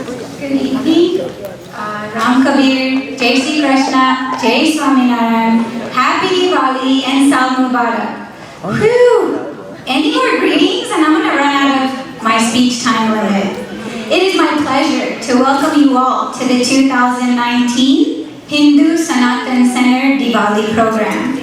Good evening. Ram Kabir, Jai Sri Krishna, Jai Swaminarayan, Happy Diwali and Sal Mubarak. Whew! Any more greetings and I'm going to run out of my speech time limit. It is my pleasure to welcome you all to the 2019 Hindu Sanatan Center Diwali program.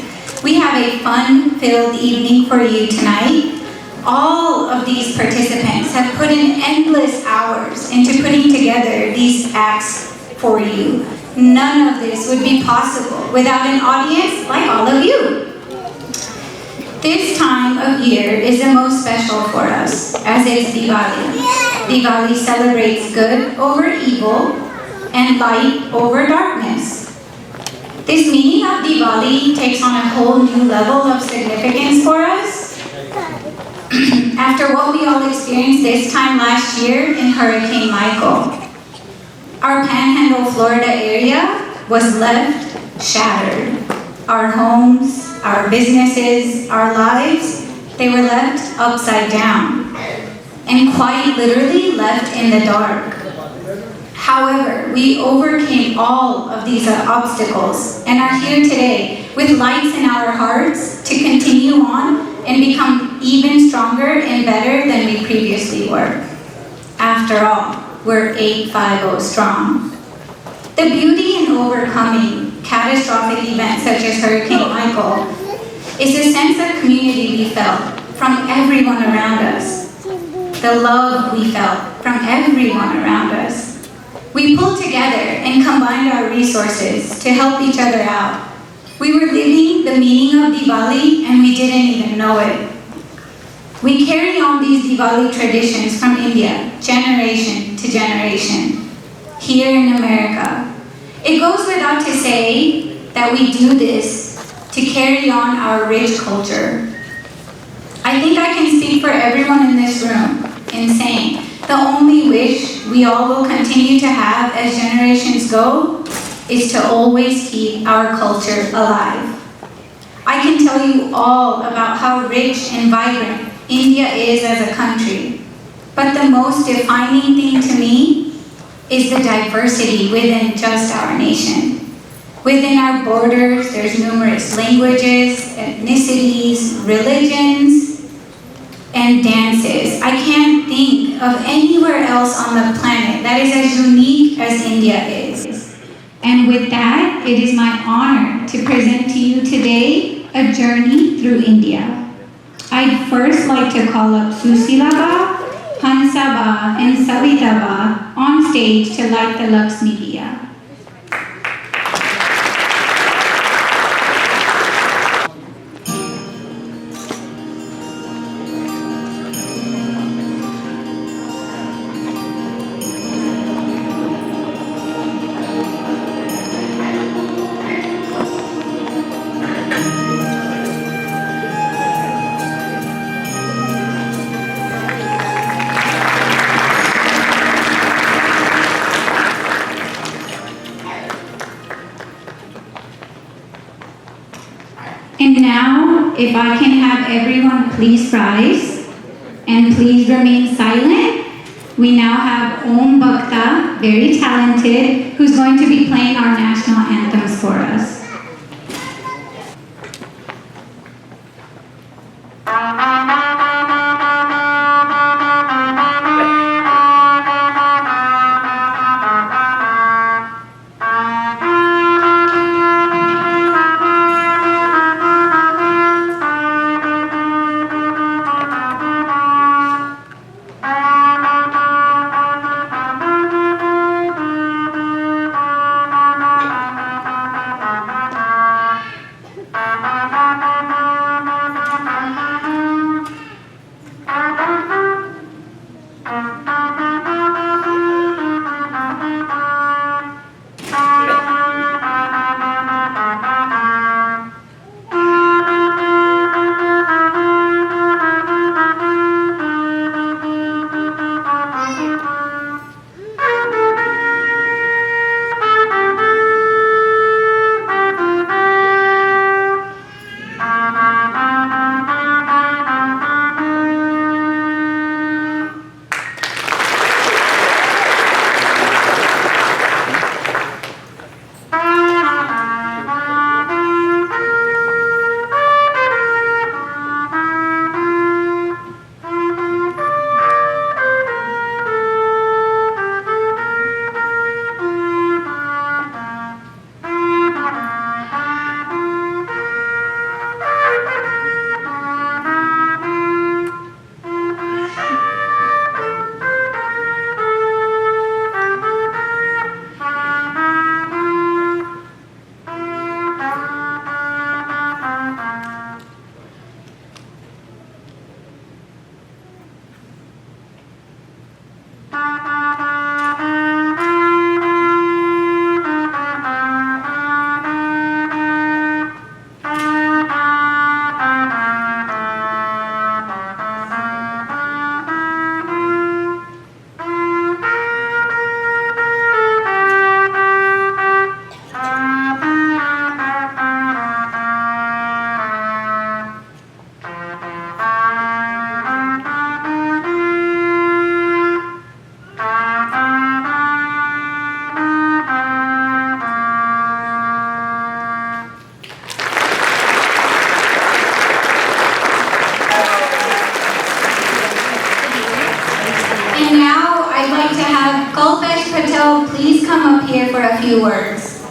We have a fun-filled evening for you tonight. All of these participants have put in endless hours into putting together these acts for you. None of this would be possible without an audience like all of you. This time of year is the most special for us, as is Diwali. Diwali celebrates good over evil and light over darkness. This meaning of Diwali takes on a whole new level of significance for us. After what we all experienced this time last year in Hurricane Michael, our Panhandle, Florida area was left shattered. Our homes, our businesses, our lives, they were left upside down and quite literally left in the dark. However, we overcame all of these obstacles and are here today with lights in our hearts to continue on and become even stronger and better than we previously were. After all, we're 850 strong. The beauty in overcoming catastrophic events such as Hurricane Michael is the sense of community we felt from everyone around us. The love we felt from everyone around us. We pulled together and combined our resources to help each other out. We were living the meaning of Diwali and we didn't even know it. We carry on these Diwali traditions from India, generation to generation, here in America. It goes without to say that we do this to carry on our rich culture. I think I can speak for everyone in this room in saying the only wish we all will continue to have as generations go is to always keep our culture alive. I can tell you all about how rich and vibrant India is as a country, but the most defining thing to me is the diversity within just our nation. Within our borders, there's numerous languages, ethnicities, religions, and dances. I can't think of anywhere else on the planet that is as unique as India is. And with that, it is my honor to present to you today a journey through India. I'd first like to call up Susilaba, Hansaba, and Savitaba on stage to light the Lakshmi Diya. And now, if I can have everyone please rise and please remain silent. We now have Om Bhakta, very talented, who's going to be playing our national anthems for us. have Kalpesh Patel please come up here for a few words.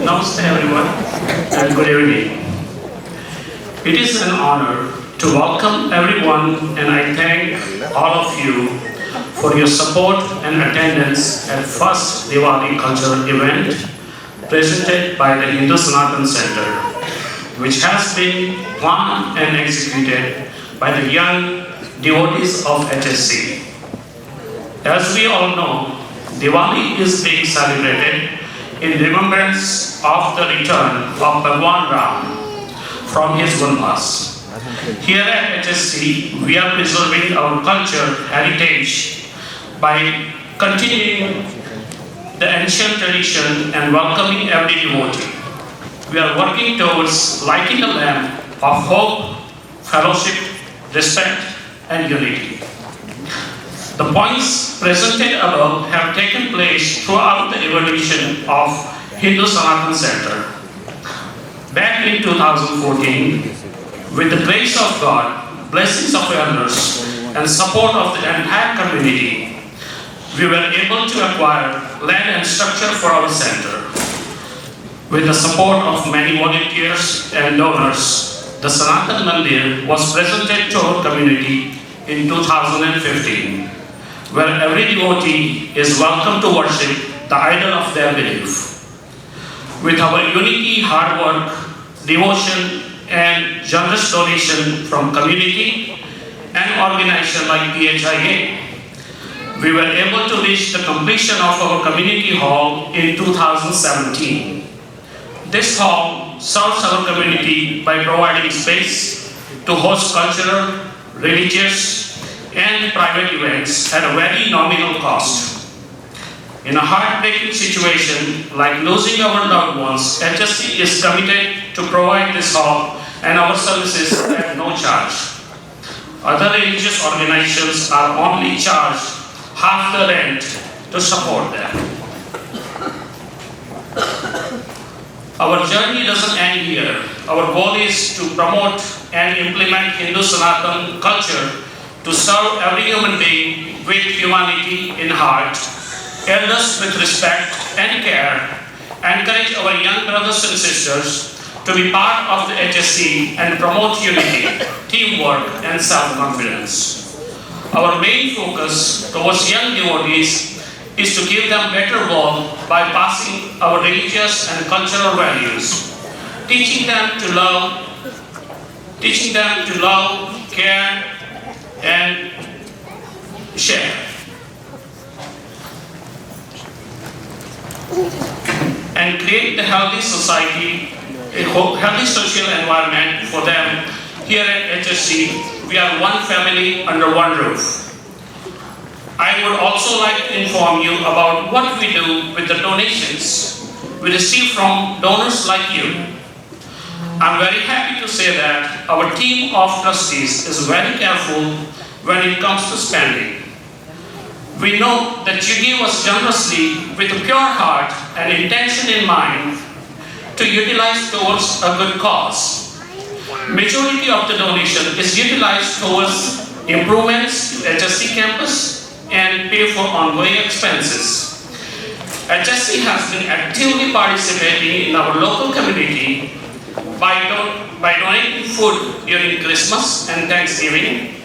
Namaste everyone and good evening. It is an honor to welcome everyone and I thank all of you for your support and attendance at first Diwali cultural event presented by the Hindu Sanatan Center, which has been planned and executed by the young devotees of HSC. As we all know, Diwali is being celebrated in remembrance of the return of Bhagwan Ram from his Vanvas. Here at HSC, we are preserving our culture heritage by continuing the ancient tradition and welcoming every devotee. We are working towards lighting a lamp of hope, fellowship, respect, and unity. The points presented above have taken place throughout the evolution of Hindu Sanatan Center. Back in 2014, with the grace of God, blessings of elders, and support of the entire community, we were able to acquire land and structure for our center. With the support of many volunteers and donors, the Sanatan Mandir was presented to our community in 2015. Where every devotee is welcome to worship the idol of their belief. With our unity, hard work, devotion, and generous donation from community and organization like PHIA, we were able to reach the completion of our community hall in 2017. This hall serves our community by providing space to host cultural, religious, and private events at a very nominal cost. In a heartbreaking situation like losing our loved ones, HSC is committed to provide this hall and our services at no charge. Other religious organizations are only charged half the rent to support them. Our journey doesn't end here. Our goal is to promote and implement Hindu Sanatan culture to serve every human being with humanity in heart, elders with respect and care, encourage our young brothers and sisters to be part of the HSC and promote unity, teamwork, and self-confidence. Our main focus towards young devotees is to give them better world by passing our religious and cultural values, teaching them to love, care, and share. And create the healthy society, a healthy social environment for them. Here at HSC, we are one family under one roof. I would also like to inform you about what we do with the donations we receive from donors like you. I'm very happy to say that our team of trustees is very careful when it comes to spending. We know that you give us generously with a pure heart and intention in mind to utilize towards a good cause. Majority of the donation is utilized towards improvements to HSC campus and pay for ongoing expenses. HSC has been actively participating in our local community by donating food during Christmas and Thanksgiving.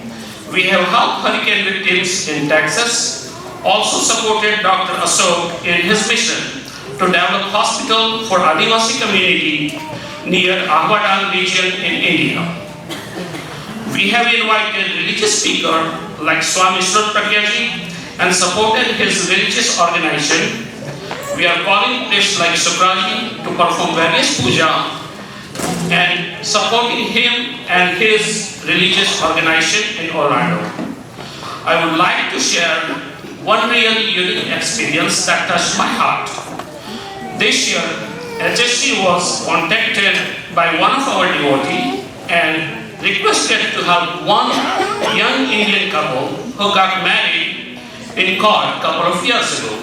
We have helped hurricane victims in Texas, also supported Dr. Ashok in his mission to develop hospital for Adivasi community near Ahwadal region in India. We have invited religious speaker like Swami Shrut Pragyaji and supported his religious organization. We are calling priests like Sukraji to perform various puja and supporting him and his religious organization in Orlando. I would like to share one really unique experience that touched my heart. This year, HSC was contacted by one of our devotees and requested to help one young Indian couple who got married in court a couple of years ago.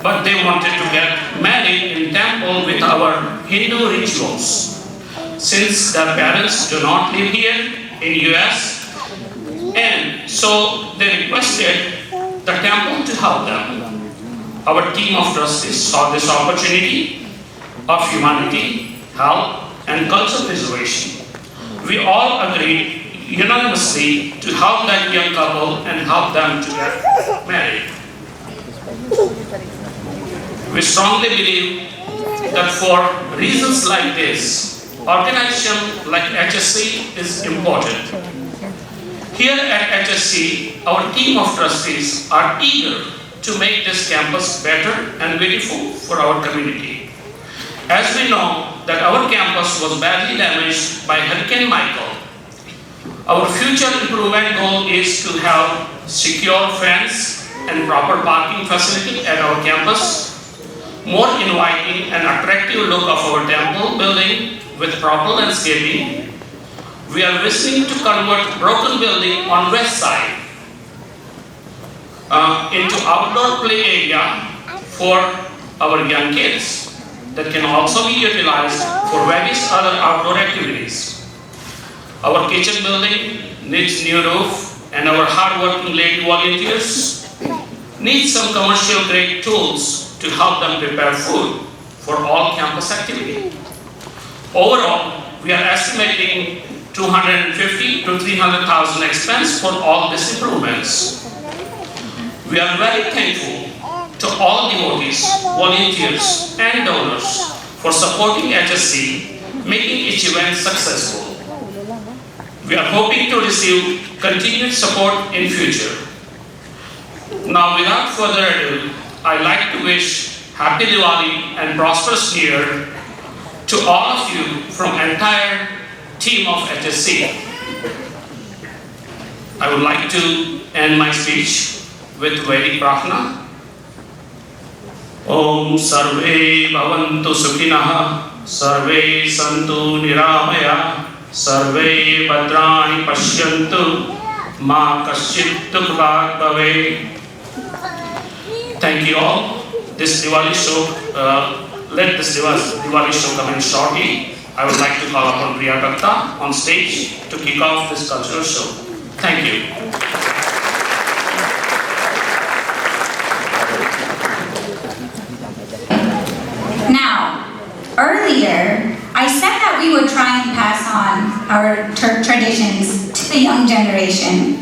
but they wanted to get married in temple with our Hindu rituals. Since their parents do not live here in US, and so they requested the temple to help them. Our team of trustees saw this opportunity of humanity, help, and cultural preservation. We all agreed unanimously to help that young couple and help them to get married. We strongly believe that for reasons like this, organization like HSC is important. Here at HSC, our team of trustees are eager to make this campus better and beautiful for our community. As we know that our campus was badly damaged by Hurricane Michael, our future improvement goal is to have secure fence and proper parking facility at our campus, more inviting and attractive look of our temple building with proper landscaping. We are wishing to convert broken building on west side into outdoor play area for our young kids that can also be utilized for various other outdoor activities. Our kitchen building needs new roof, and our hard-working lady volunteers need some commercial grade tools to help them prepare food for all campus activity. Overall, we are estimating 250 to 300,000 expense for all these improvements. We are very thankful to all devotees, volunteers, and donors for supporting HSC, making each event successful. We are hoping to receive continued support in future. Now, without further ado, I'd like to wish Happy Diwali and prosperous New Year to all of you from entire team of HSC. I would like to end my speech with Vedic Prarthana. Om Sarve Bhavantu Sukhinah, Sarve Santu Niramaya, Sarve Bhadrani Pashyantu, Ma Kaschit Dukhat Bhave. Thank you all. This Diwali show, let this Diwali show come in shortly. I would like to call upon Priya Datta on stage to kick off this cultural show. Thank you. Now, earlier, I said that we would try and pass on our traditions to the young generation.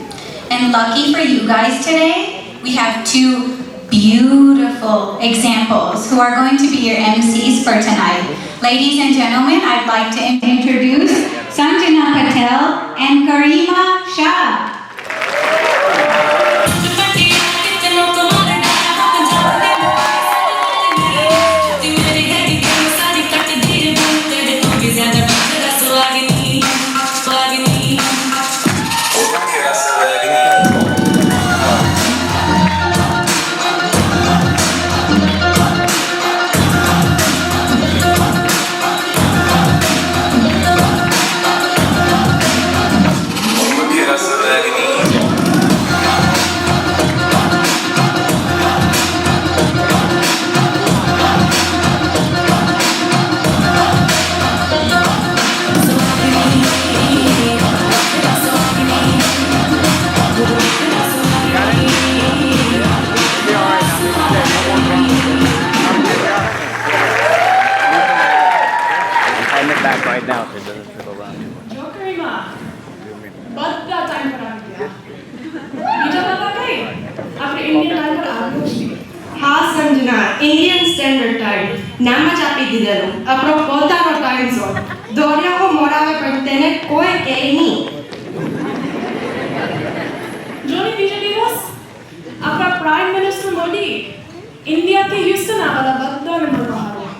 And lucky for you guys today, we have two beautiful examples who are going to be your MCs for tonight. Ladies and gentlemen, I'd like to introduce Sanjana Patel and Karima Shah. Right now, so it doesn't trickle around too much. Karima, બધા time પર આવી ગયા. બીજા બધા કઈ? આપણે Indian time પર આવ્યો છે. હા સંજના, ઇન્ડિયન સ્ટેન્ડર્ડ ટાઈમ. નામ જ આપી દીધેલું. આપણો પોતાનો ટાઈમ ઝોન. દોર્યાઓ મોડાવે પણ તેને કોઈ કહે નહીં. જોની બીજા દિવસ આપણા પ્રાઇમ મિનિસ્ટર મોદી ઇન્ડિયાથી હ્યુસ્ટન આવેલા બધાને મળવા આવ્યા.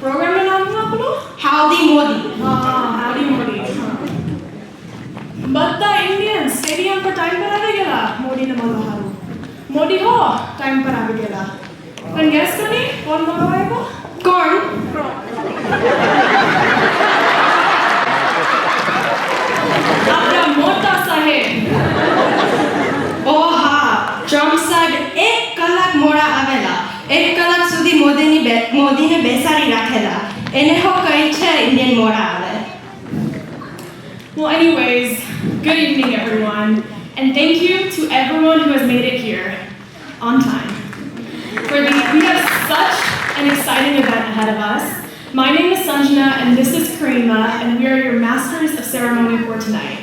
પ્રોગ્રામનું નામ શું આપણું? હાઉડી મોદી. હા, હાઉડી મોદી. બધા ઇન્ડિયન સ્ટેડિયમ પર ટાઈમ પર આવી ગયેલા મોદીને મળવા હારું. મોદી હો ટાઈમ પર આવી ગયેલા. પણ ગેસ કરી કોણ મળવા આવ્યો? કોણ? આપણા મોટા સાહેબ. ઓ હા, ટ્રમ્પ સાહેબ 1 કલાક મોડા આવેલા. 1 કલાક સુધી મોદીને બેસાડી રાખેલા એને હો કઈ છે ઇન્ડિયન મોડા આવે. Well, anyways, good evening, everyone, and thank you to everyone who has made it here on time. We have such an exciting event ahead of us. My name is Sanjana, and this is Karima, and we are your masters of ceremony for tonight.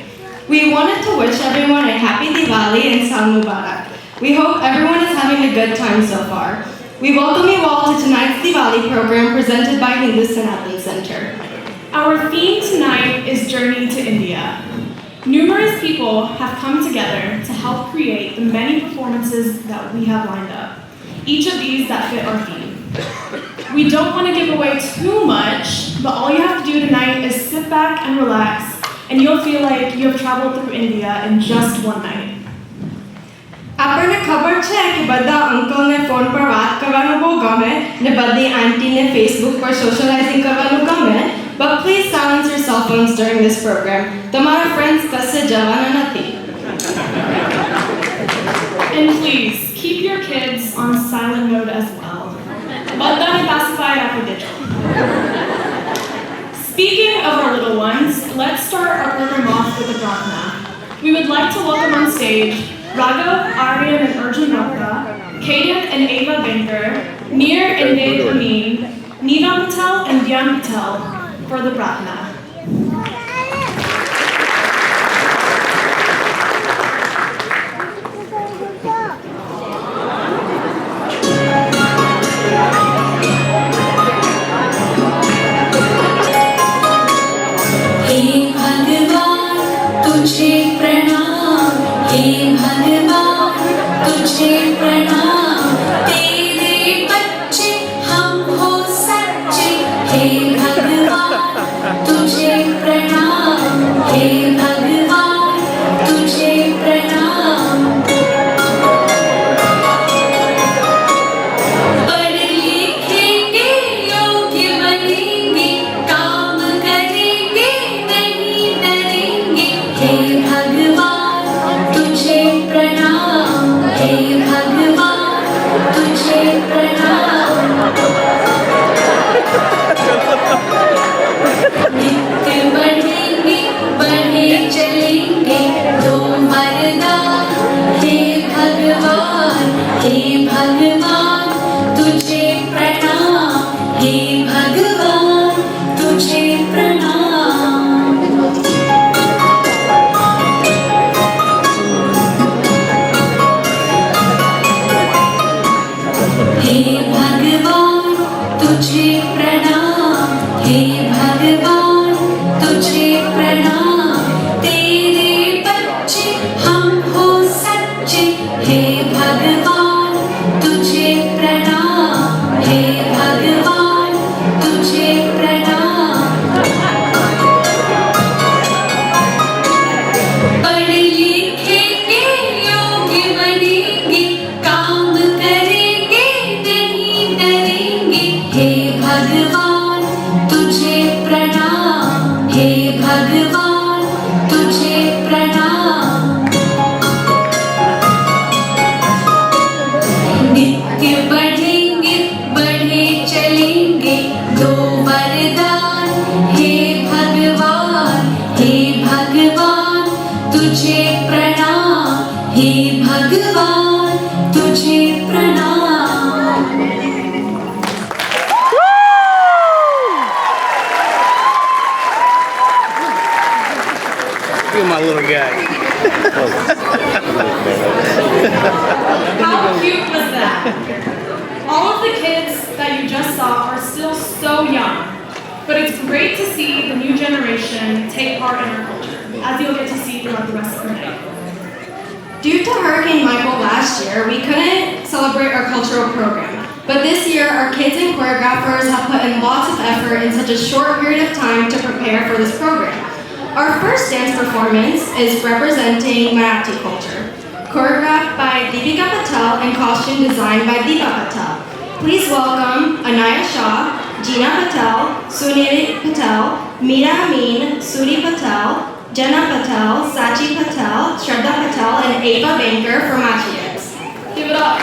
We wanted to wish everyone a happy Diwali and Sal Mubarak. We hope everyone is having a good time so far. We welcome you all to tonight's Diwali program presented by Hindu Sanatan Center. Our theme tonight is Journey to India. Numerous people have come together to help create the many performances that we have lined up, each of these that fit our theme. We don't want to give away too much, but all you have to do tonight is sit back and relax, and you'll feel like you have traveled through India in just one night. આપણને ખબર છે કે બધા અંકલને phone પર વાત કરવાનું બહુ ગમે ને બધી આંટીને ફેસબુક પર સોશિયલાઇઝિંગ કરવાનું ગમે, but please silence your cell phones during this program. તમારા friends કશે જવાના નથી. And please keep your kids on silent mode as well. Badaane pacified after digital. Speaking of our little ones, let's start our program off with a Prarthana. We would like to welcome on stage Raghav, Aryan, and Arjun Raka, Kaden and Ava Banker, Mir and Nid Amin, Neelam Patel and Dhyan Patel for the Prarthana. तुझे प्रणाम हे भगवान, तुझे प्रणाम, तेरे बच्चे हम हो सच्चे हे भगवान, तुझे प्रणाम हे भगवान, तुझे प्रणाम. पढ़ लिखेंगे योग्य बनेंगे, काम करेंगे नहीं डरेंगे हे भगवान, तुझे प्रणाम हे भगवान, तुझे प्रणाम. नित्य बढ़ेंगे बढ़े चलेंगे दो वरदान हे भगवान, हे भगवान, तुझे प्रणाम हे भगवान, तुझे प्रणाम. हे भगवान तुझे प्रणाम, हे भगवान तुझे प्रणाम, तेरे बच्चे हम हो सच्चे हे भगवान, तुझे प्रणाम हे भगवान, तुझे प्रणाम. पढ़ लिखेंगे योग्य बनेंगे, काम करेंगे नहीं डरेंगे हे भगवान, तुझे प्रणाम हे भगवान, तुझे प्रणाम. नित्य बढ़ेंगे बढ़े चलेंगे दो वरदान हे भगवान, हे भगवान, तुझे प्रणाम हे भगवान, तुझे प्रणाम. You my little guy. How cute was that? All of the kids that you just saw are still so young, but it's great to see the new generation take part in our culture, as you'll get to see throughout the rest of the night. Due to Hurricane Michael last year, we couldn't celebrate our cultural program. But this year, our kids and choreographers have put in lots of effort in such a short period of time to prepare for this program. Our first dance performance is representing Marathi culture, choreographed by Deepika Patel and costume designed by Deepa Patel. Please welcome Anaya Shah, Jeena Patel, Sunil Patel, Meera Amin, Suri Patel, Jenna Patel, Sachi Patel, Shraddha Patel, and Ava Banker for Machians. Give it up.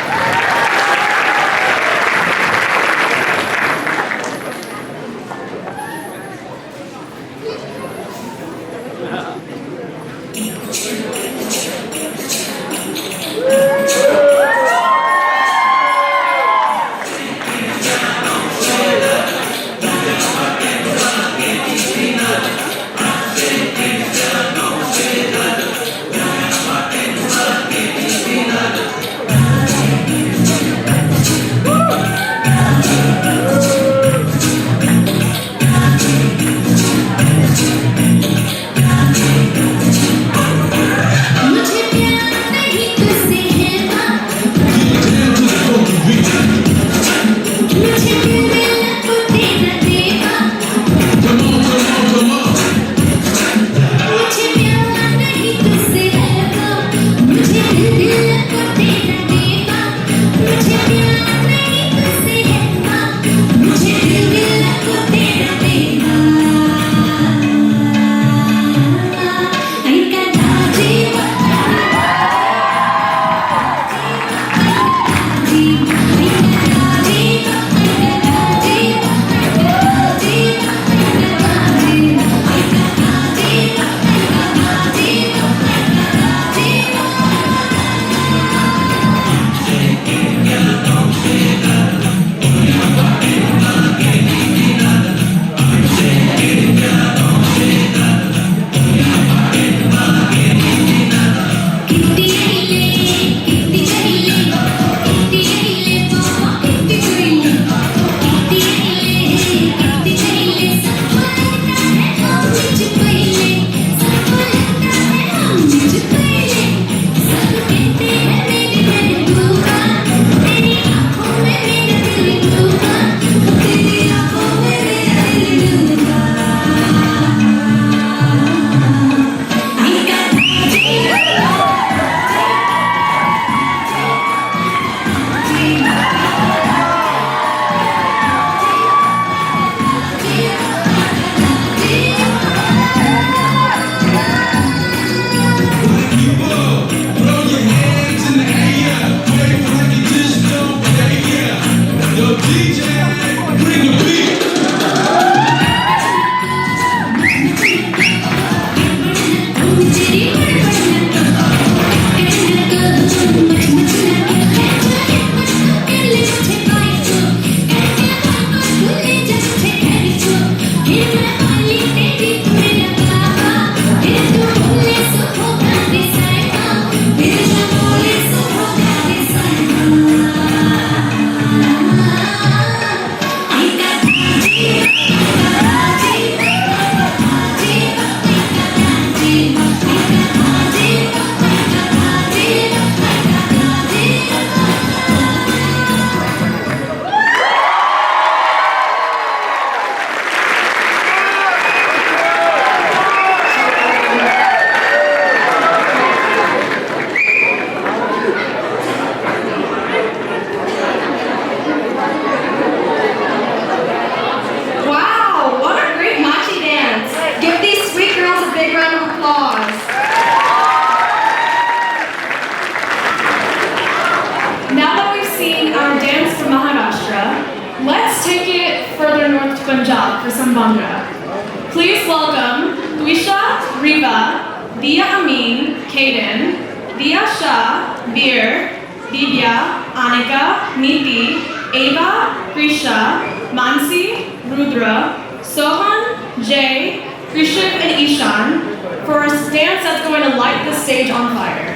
Punjab for some Bhangra. Please welcome Tuisha, Riva, Dia Amin, Kaden, Dia Shah, Veer, Divya, Anika, Niti, Ava, Krisha, Mansi, Rudra, Sohan, Jay, Krishan, and Ishan for a dance that's going to light the stage on fire.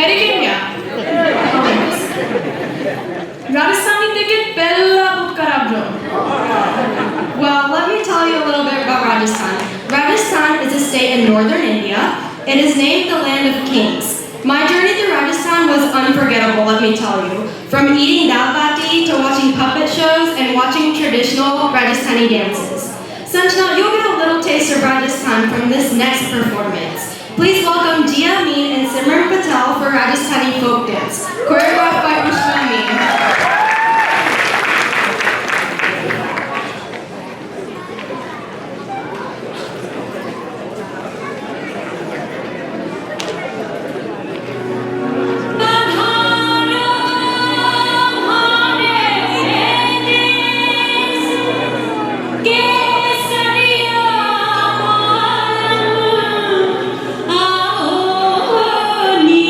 Medicaid क्या? Rajasthani ticket पहला book करा bro. Well, let me tell you a little bit about Rajasthan. Rajasthan is a state in northern India. It is named the land of kings. My journey through Rajasthan was unforgettable, let me tell you. From eating dal bati to watching puppet shows and watching traditional Rajasthani dances. Sanjana, you'll get a little taste of Rajasthan from this next performance. Please welcome Jia Amin and Simran Patel for Rajasthani folk dance, choreographed by Ushma Amin. Ni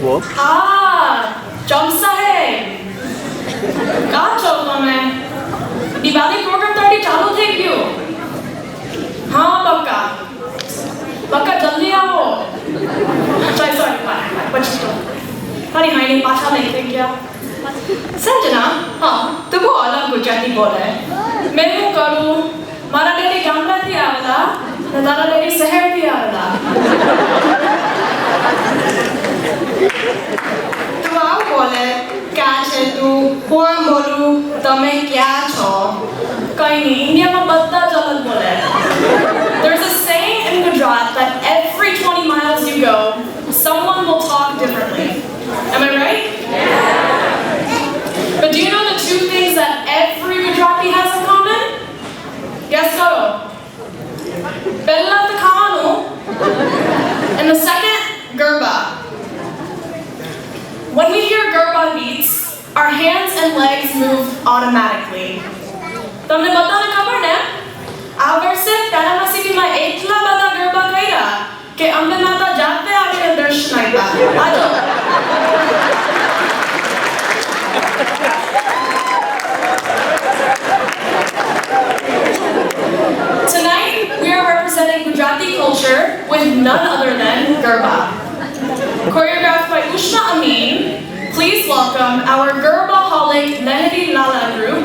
वो चौसा है कहाँ चौथा मैं Diwali programme तड़ी चालू थे क्यों हाँ पक्का पक्का जल्दी आओ सॉरी बच्चों तारी हाई ने पाछा नहीं थे क्या संजना हाँ तो वो अलग गुजराती बोल है मैं वो करूँ मारा डैडी गामड़ा थी आवेला तारा डैडी शहर थी आवेला तो आओ बोले क्या છે તું કોણ બોલું તમે ક્યાં છો કઈ નહીં ઇન્ડિયામાં બધા જ અલગ બોલે There's a saying in Gujarat that every 20 miles you go someone will talk differently am I right but do you know the two things that every Gujarati has in common guess karo પહેલા તો ખાવાનું and the second Garba. When we hear Garba beats, our hands and legs move automatically. તમને બધાને ખબર ને આ વર્ષે Panama Cityમાં એટલા બધા ગરબા કર્યા કે અંબે માતા જાતે આવીને દર્શન આપ્યા આજો Tonight we are representing Gujarati culture with none other than Garba. Choreographed by Ushma Amin, please welcome our Garba-holic Mehdi Lala group,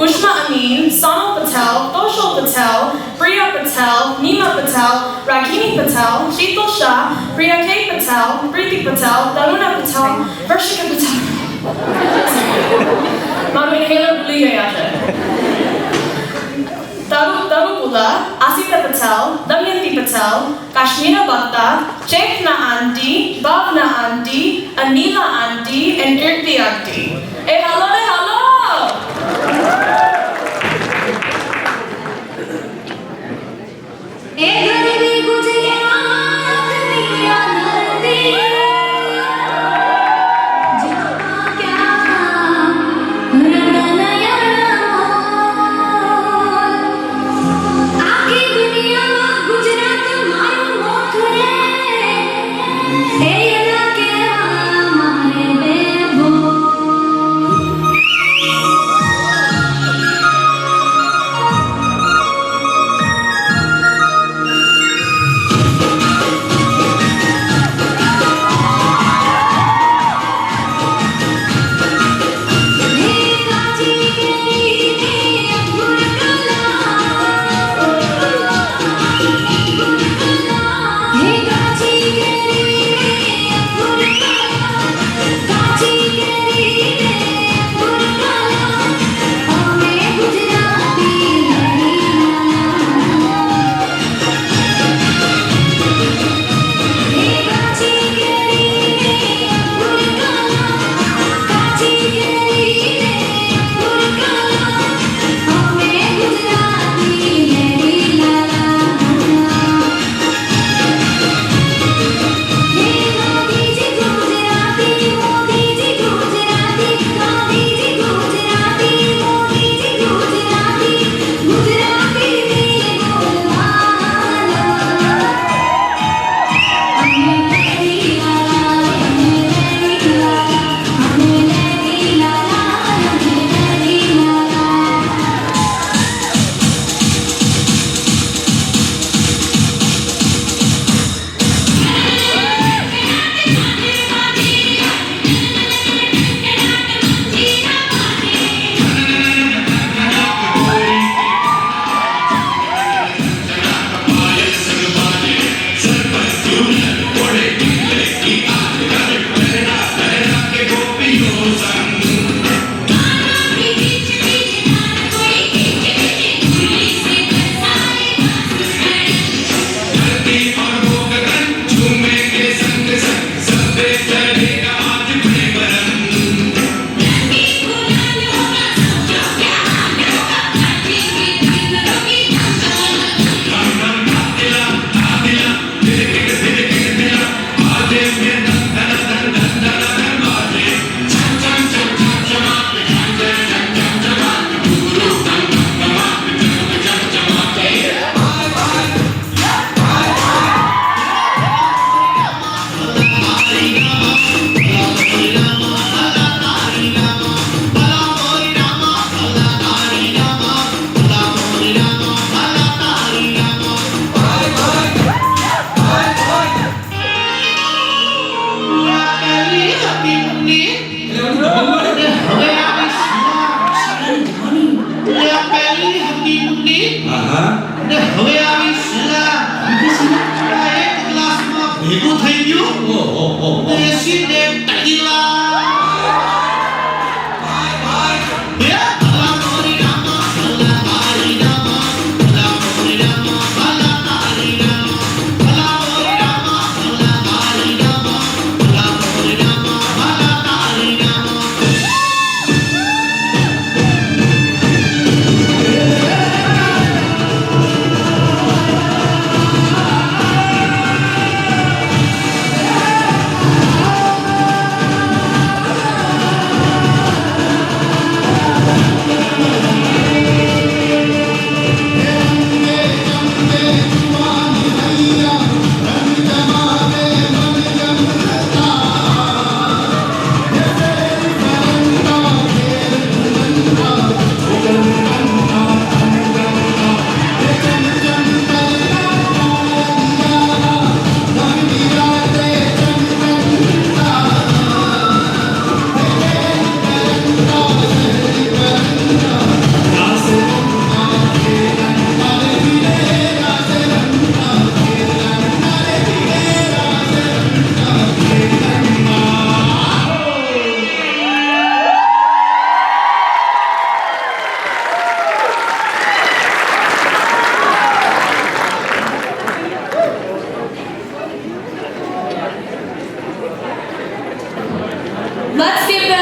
Ushma Amin, Sonal Patel, Toshal Patel, Priya Patel, Nima Patel, Ragini Patel, Sheetal Shah, Priya K. Patel, Preeti Patel, Daruna Patel, Varshika Patel. Maru inhaler buli gaya hai. Taru Pula, Asita Patel, Damayanti Patel, Kashmira Bhatta, Chekna Auntie, Bhavna Auntie, Anila Auntie, and Kirti Auntie. Hey, hello, hello!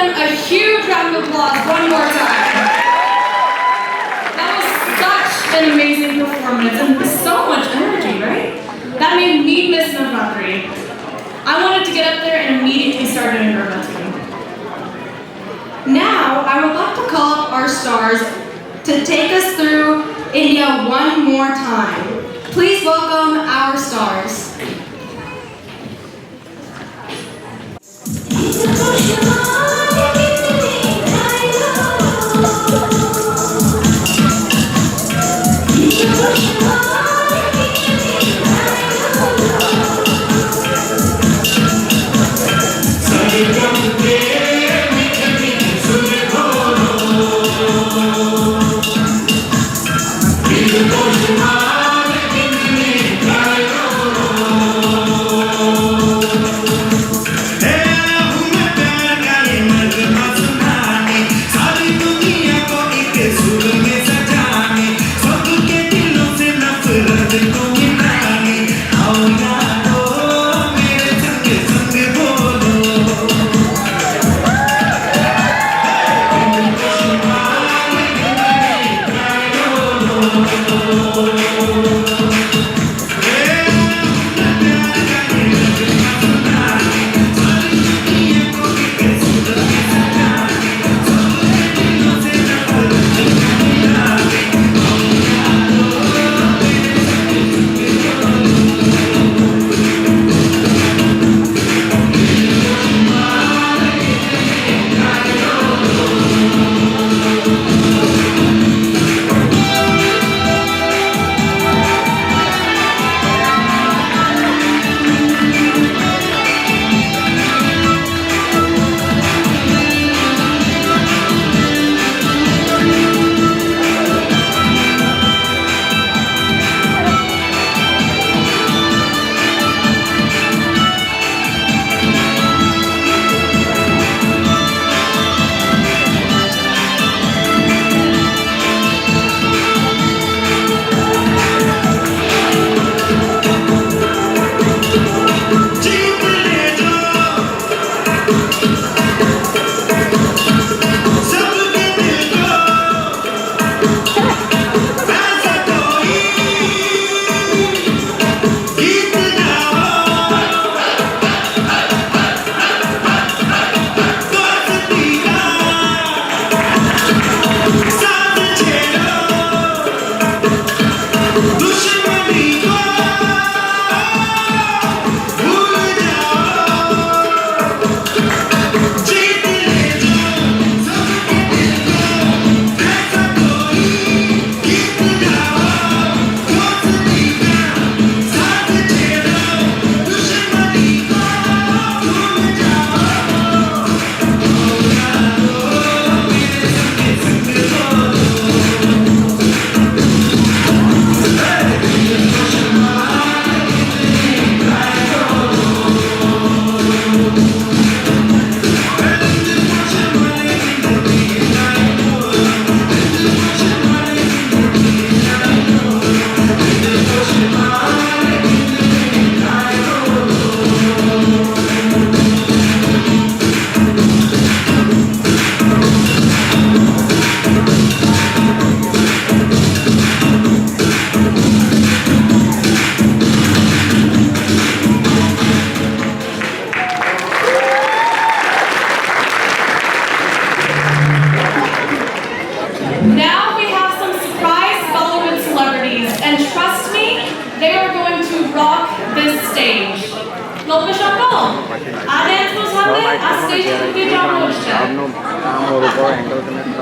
them a huge round of applause one more time. That was such an amazing performance and with so much energy, right? That made me miss Navratri. I wanted to get up there and immediately start doing Garba too. Now, I would like to call up our stars to take us through India one more time. Please welcome our stars.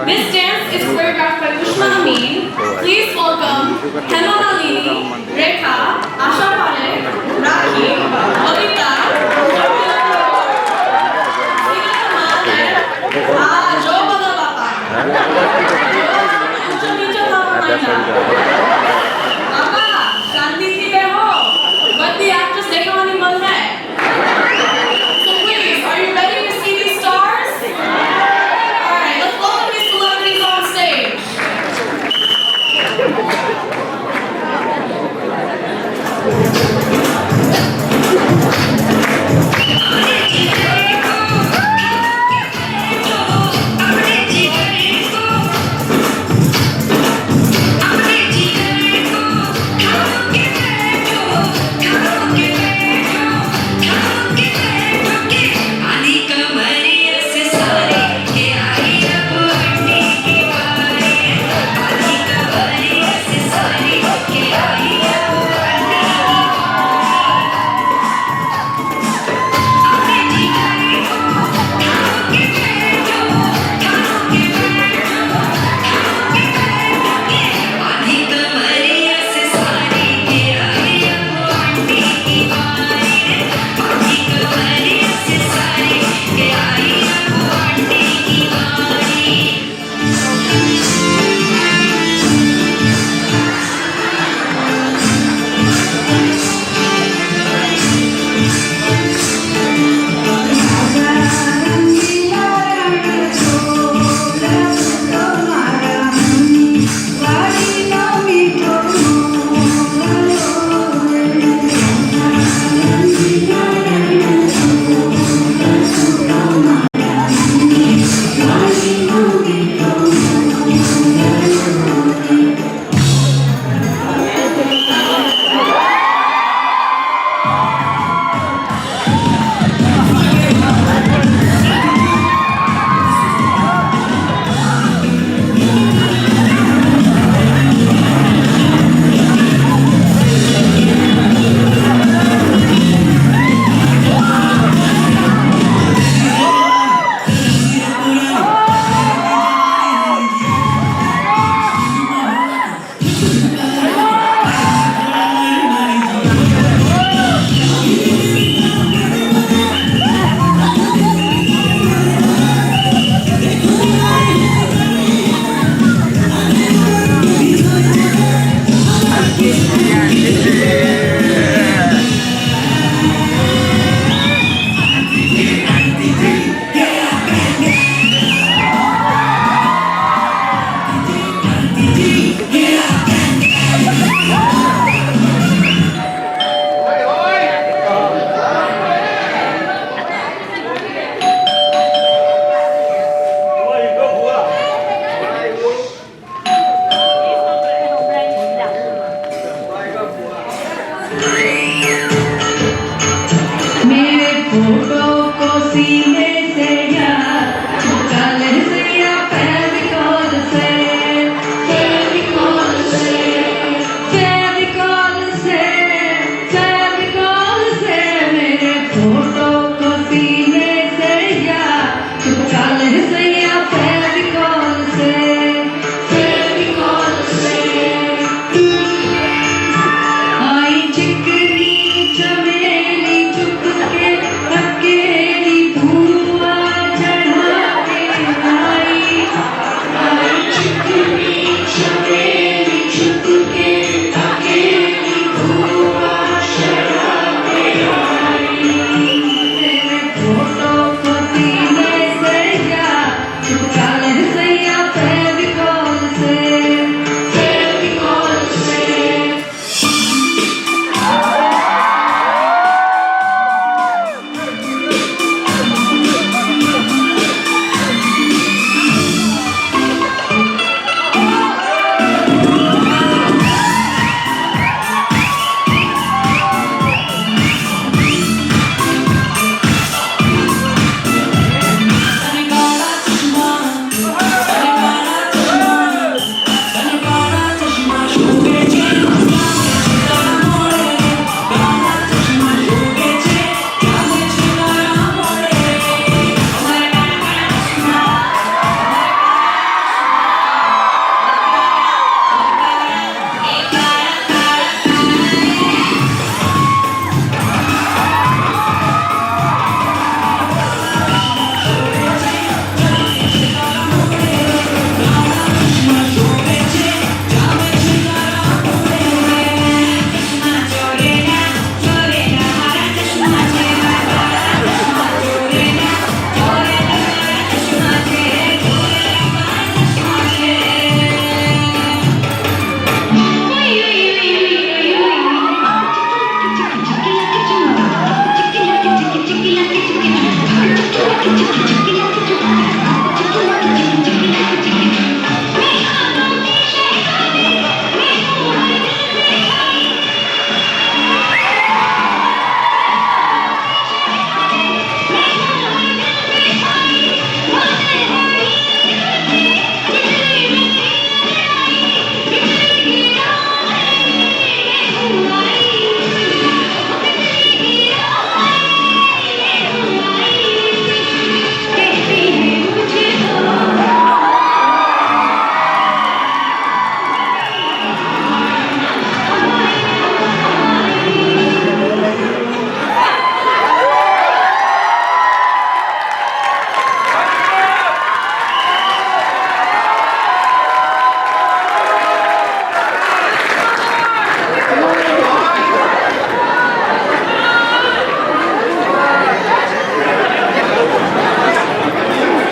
This dance is choreographed by Ushma Amin. Please welcome Hema Malini, Rekha, Asha Parekh, Rakhi, Babita, Jo Bala Bapa. Bapa, शांति से बैठो. But the actress देखने वाली बंद है. So please, are you ready to see these stars? Alright, let's welcome these celebrities on stage.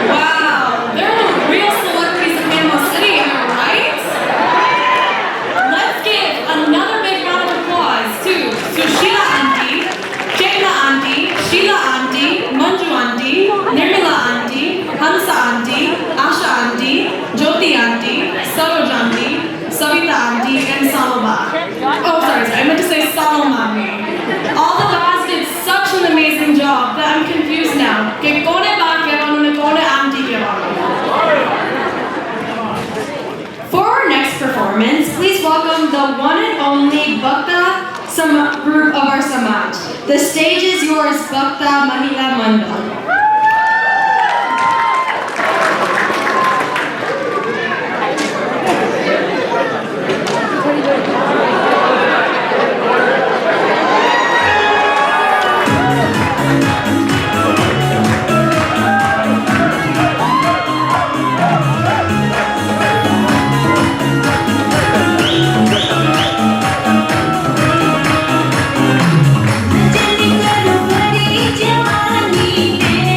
Wow, they're the real celebrities of Panama City, am I right? Let's give another big round of applause to Sushila Auntie, Chekla Auntie, Sheila Auntie, Manju Auntie, Nirmala Auntie, Hamsa Auntie, Asha Auntie, Jyoti Auntie, Saroj Auntie, Savita Auntie, and Saloma. Oh, sorry, I meant to say Salomami. All the guys did such an amazing job that I'm confused now. Que kone ba kevanu ne kone auntie kevanu. For our next performance, please welcome the one and only Bhakta group of our Samaj. The stage is yours, Bhakta Mahila Mandal. जल्दी करो बड़ी जवानी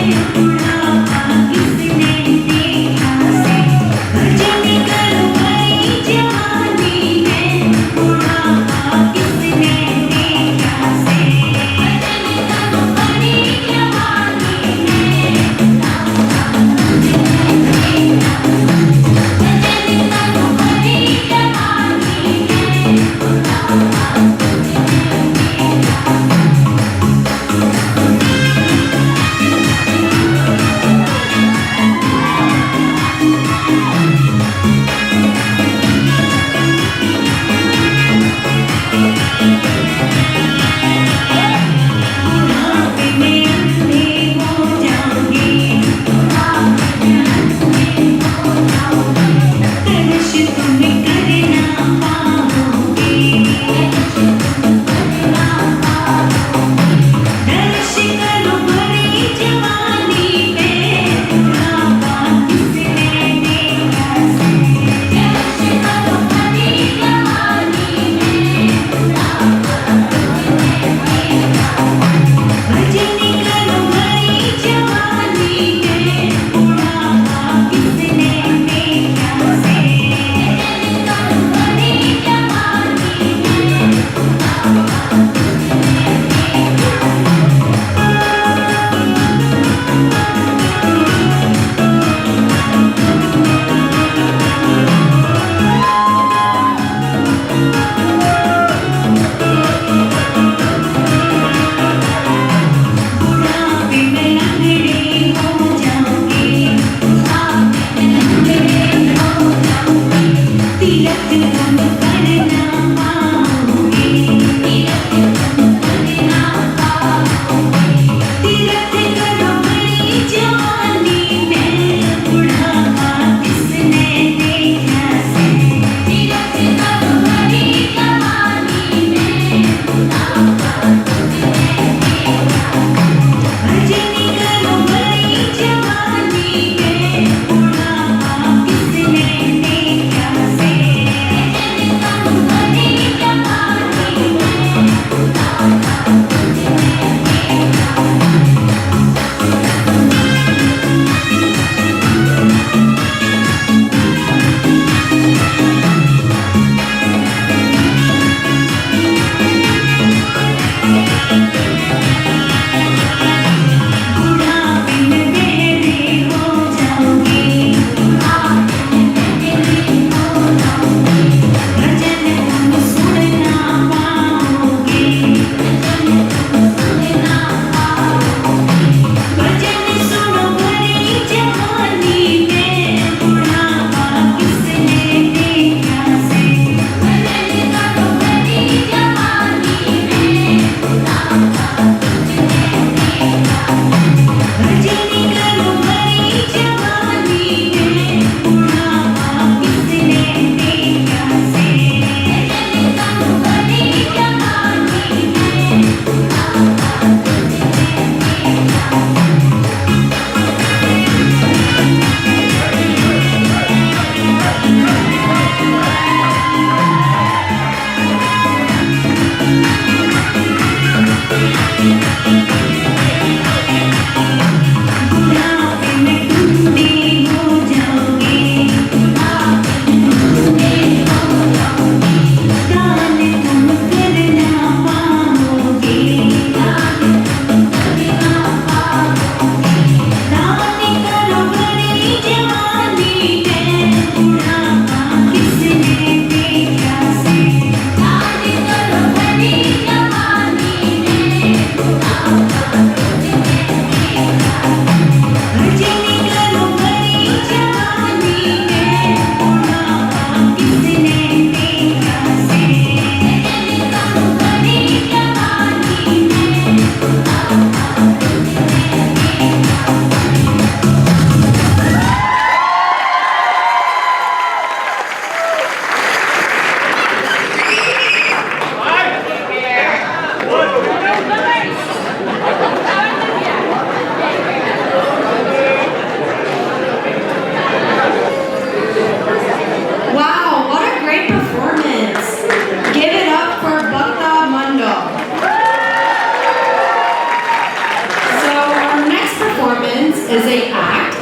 is a act.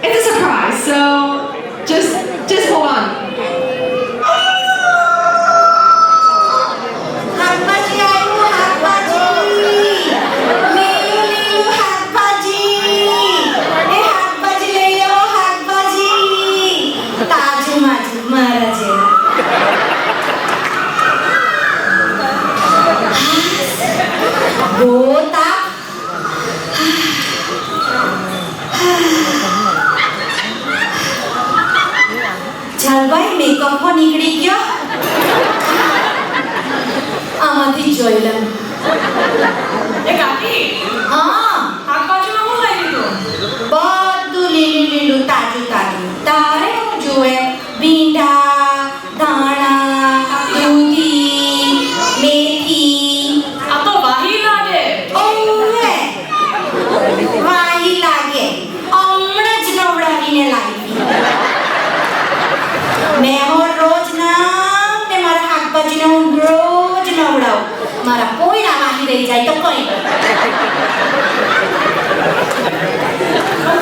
It's a surprise, so just hold on. ભાઈ makeup નીકળી ગયો આમાંથી જોઈ લઉં એ કાકી હા શાકભાજીમાં શું લઈ લીધું બધું લીલું લીલું તાજું તાજું તારે હું જોવે ભીંડા ધાણા દૂધી મેથી આ તો વાહી લાગે ઓવે વાહી લાગે હમણાં જ નવડાવીને લાવી મેં રોજ ના ને મારા શાકભાજીને હું રોજ નવડાવું મારા કોઈ ના વાહી રહી જાય તો કઈ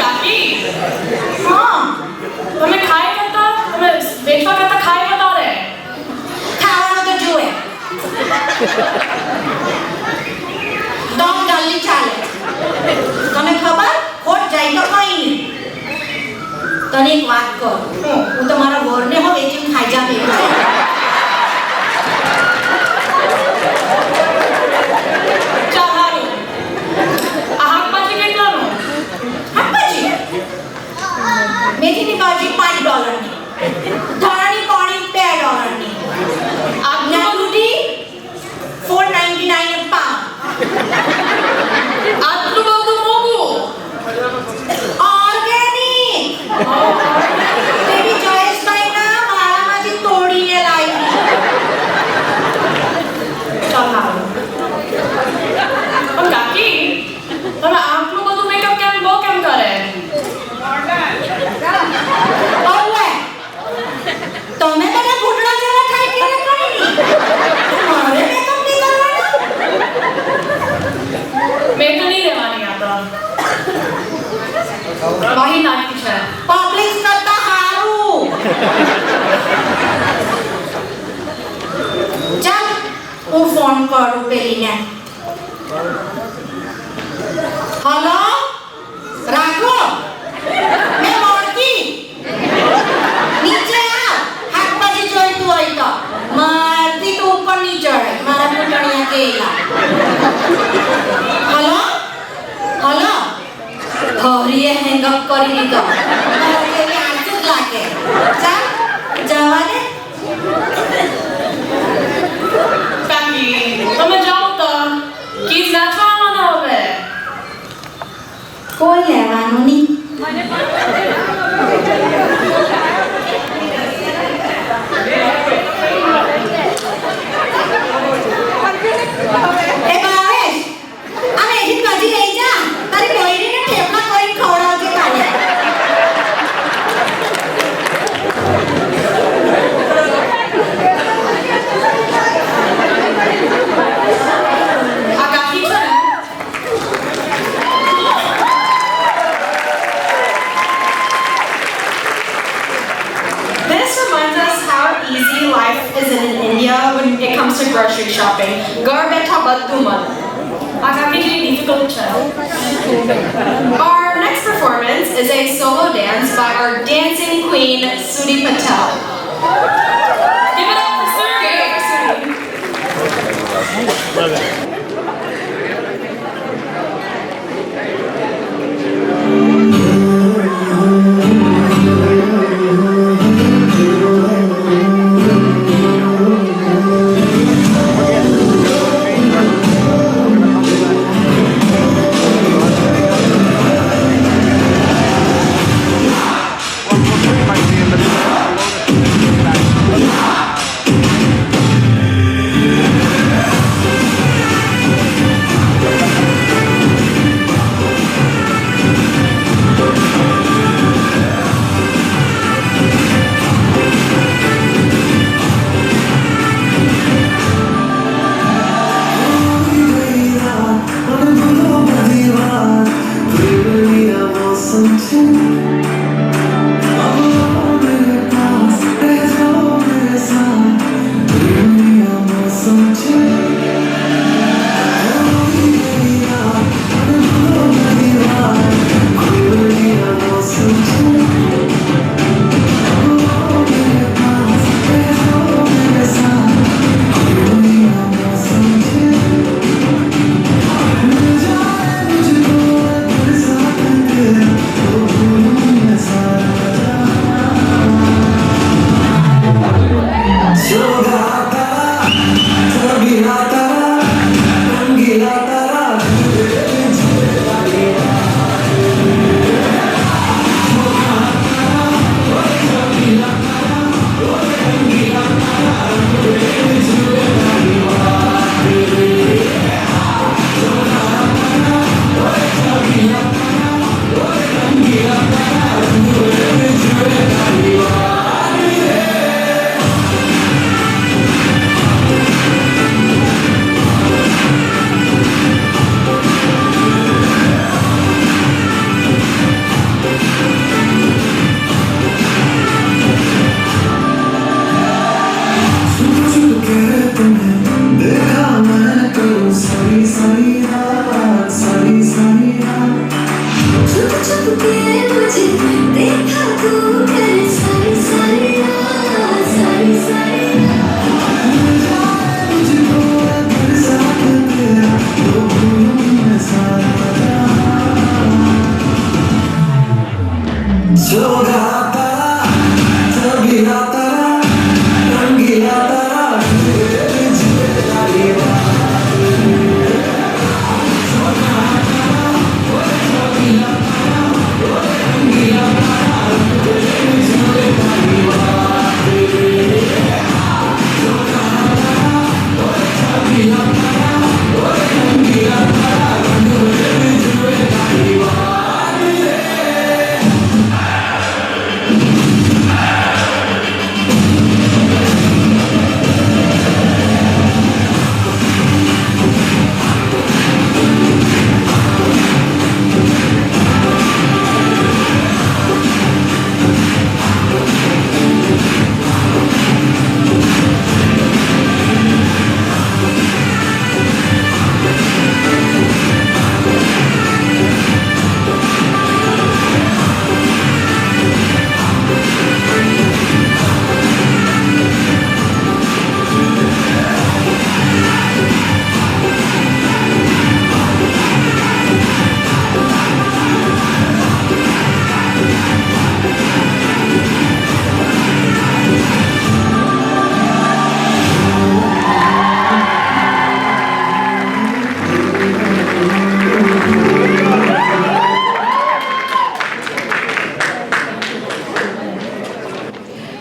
કાકી હા તમે ખાઈ કરતા તમે વેચવા કરતા ખાઈ વધારે ખાવાનું તો જુએ દમ જલ્દી ચાલે તને ખબર ખોટ જાય તો કઈ નહીં તને એક વાત કહું હું તો મારા વરને હો વેચીને ખાઈ જા ભેગું છે ચાલ હારું આ શાકભાજી કેટલાનું શાકભાજી મેથીની ભાજી $5 ધાણાની પાણી $2 આજ્ઞા દૂધી $4.99 આટલું બધું મોંઘું ઓર્ગેનિક બેબી જયેશભાઈ ના માળામાંથી તોડીને લાવી ચાલ હારું પણ કાકી તમે આટલું બધું મેકઅપ કેમ બહુ કેમ કરે ઓવે તમે બધા ઘૂંટણા જેવા થાય કે કઈ નહીં મારે મેકઅપ નહીં કરવાનો મેં તો નહીં રહેવાની આ તો વાહી નાખી છે પબ્લિક કરતા હારું ચાલ હું ફોન કરું પેલીને હલો રાખો મેં મોડકી નીચે આવ શાકભાજી જોઈતું હોય તો મારથી તો ઉપર નહીં ચડે મારા પૂંછડિયા કેલા હલો હલો હરીએ હેંગ અપ કરી દીધો એવી આંસુ જ લાગે ચાલ જવા દે કાકી તમે જાઓ તો કીઝ નાચવા આવવાના હવે કોઈ લેવાનું નહીં એ ભાવેશ આ મેથી ભાજી લઈ જા તારી બહેરીને થેપલા કરીને ખવડાવજે કાલે આ કાકી છે ને This reminds us how easy life is in India when it comes to grocery shopping. Gar betha baddu man. આ કાકી જેવી difficult છે Our next performance is a solo dance by our dancing queen, Sudi Patel. give it up for Suri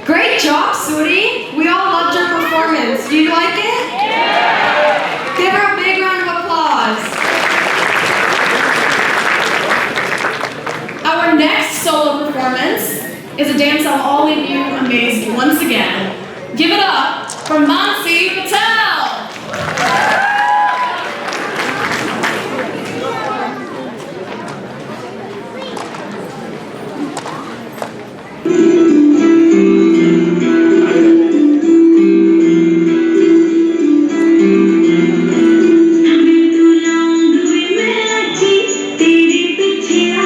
Great job, Suri. We all loved your performance. Do you like it? Yeah. Give her a big round of applause. Our next solo performance is a dance I'll all leave you amazed once again. Give it up for Mansi Patel! तेरे पीछे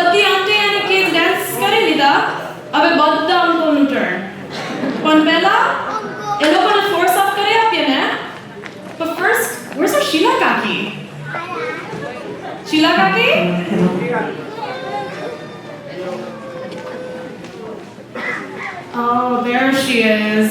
બધી આંટી અને kids dance કરી લીધા. હવે બધા અંકલનું turn. પણ પહેલા એ લોકોને ફ્લોર સાફ કરી આપીએ ને. But first, where's our Sheila Kaki? Sheila Kaki? Oh, there she is.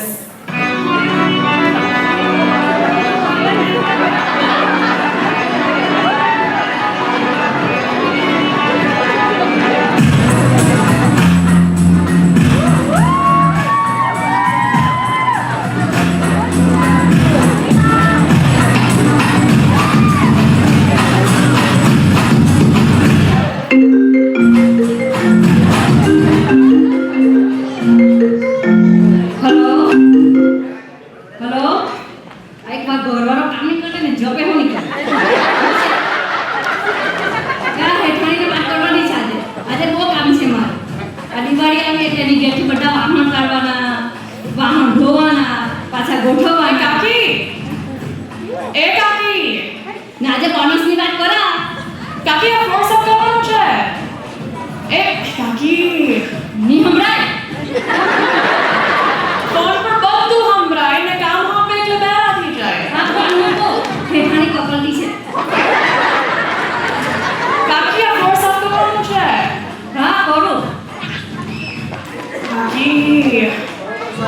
Diwali આવે એટલે એની ઘેરથી બધા વાહન કાઢવાના, વાહન ધોવાના, પાછા ગોઠવવાના. કાકી એ કાકી ને આજે બોનસની વાત કરા. કાકી આ ફ્લોર સાફ કરવાનું છે. એ કાકી ની હમણાં ફોન પર બધું સંભળાય ને કામ આપે એટલે બેરા થઈ જાય. આ ફોન મૂકો, ઠેઠાણી કપલતી છે. કાકી આ ફ્લોર સાફ કરવાનું છે. હા કરો. કાકી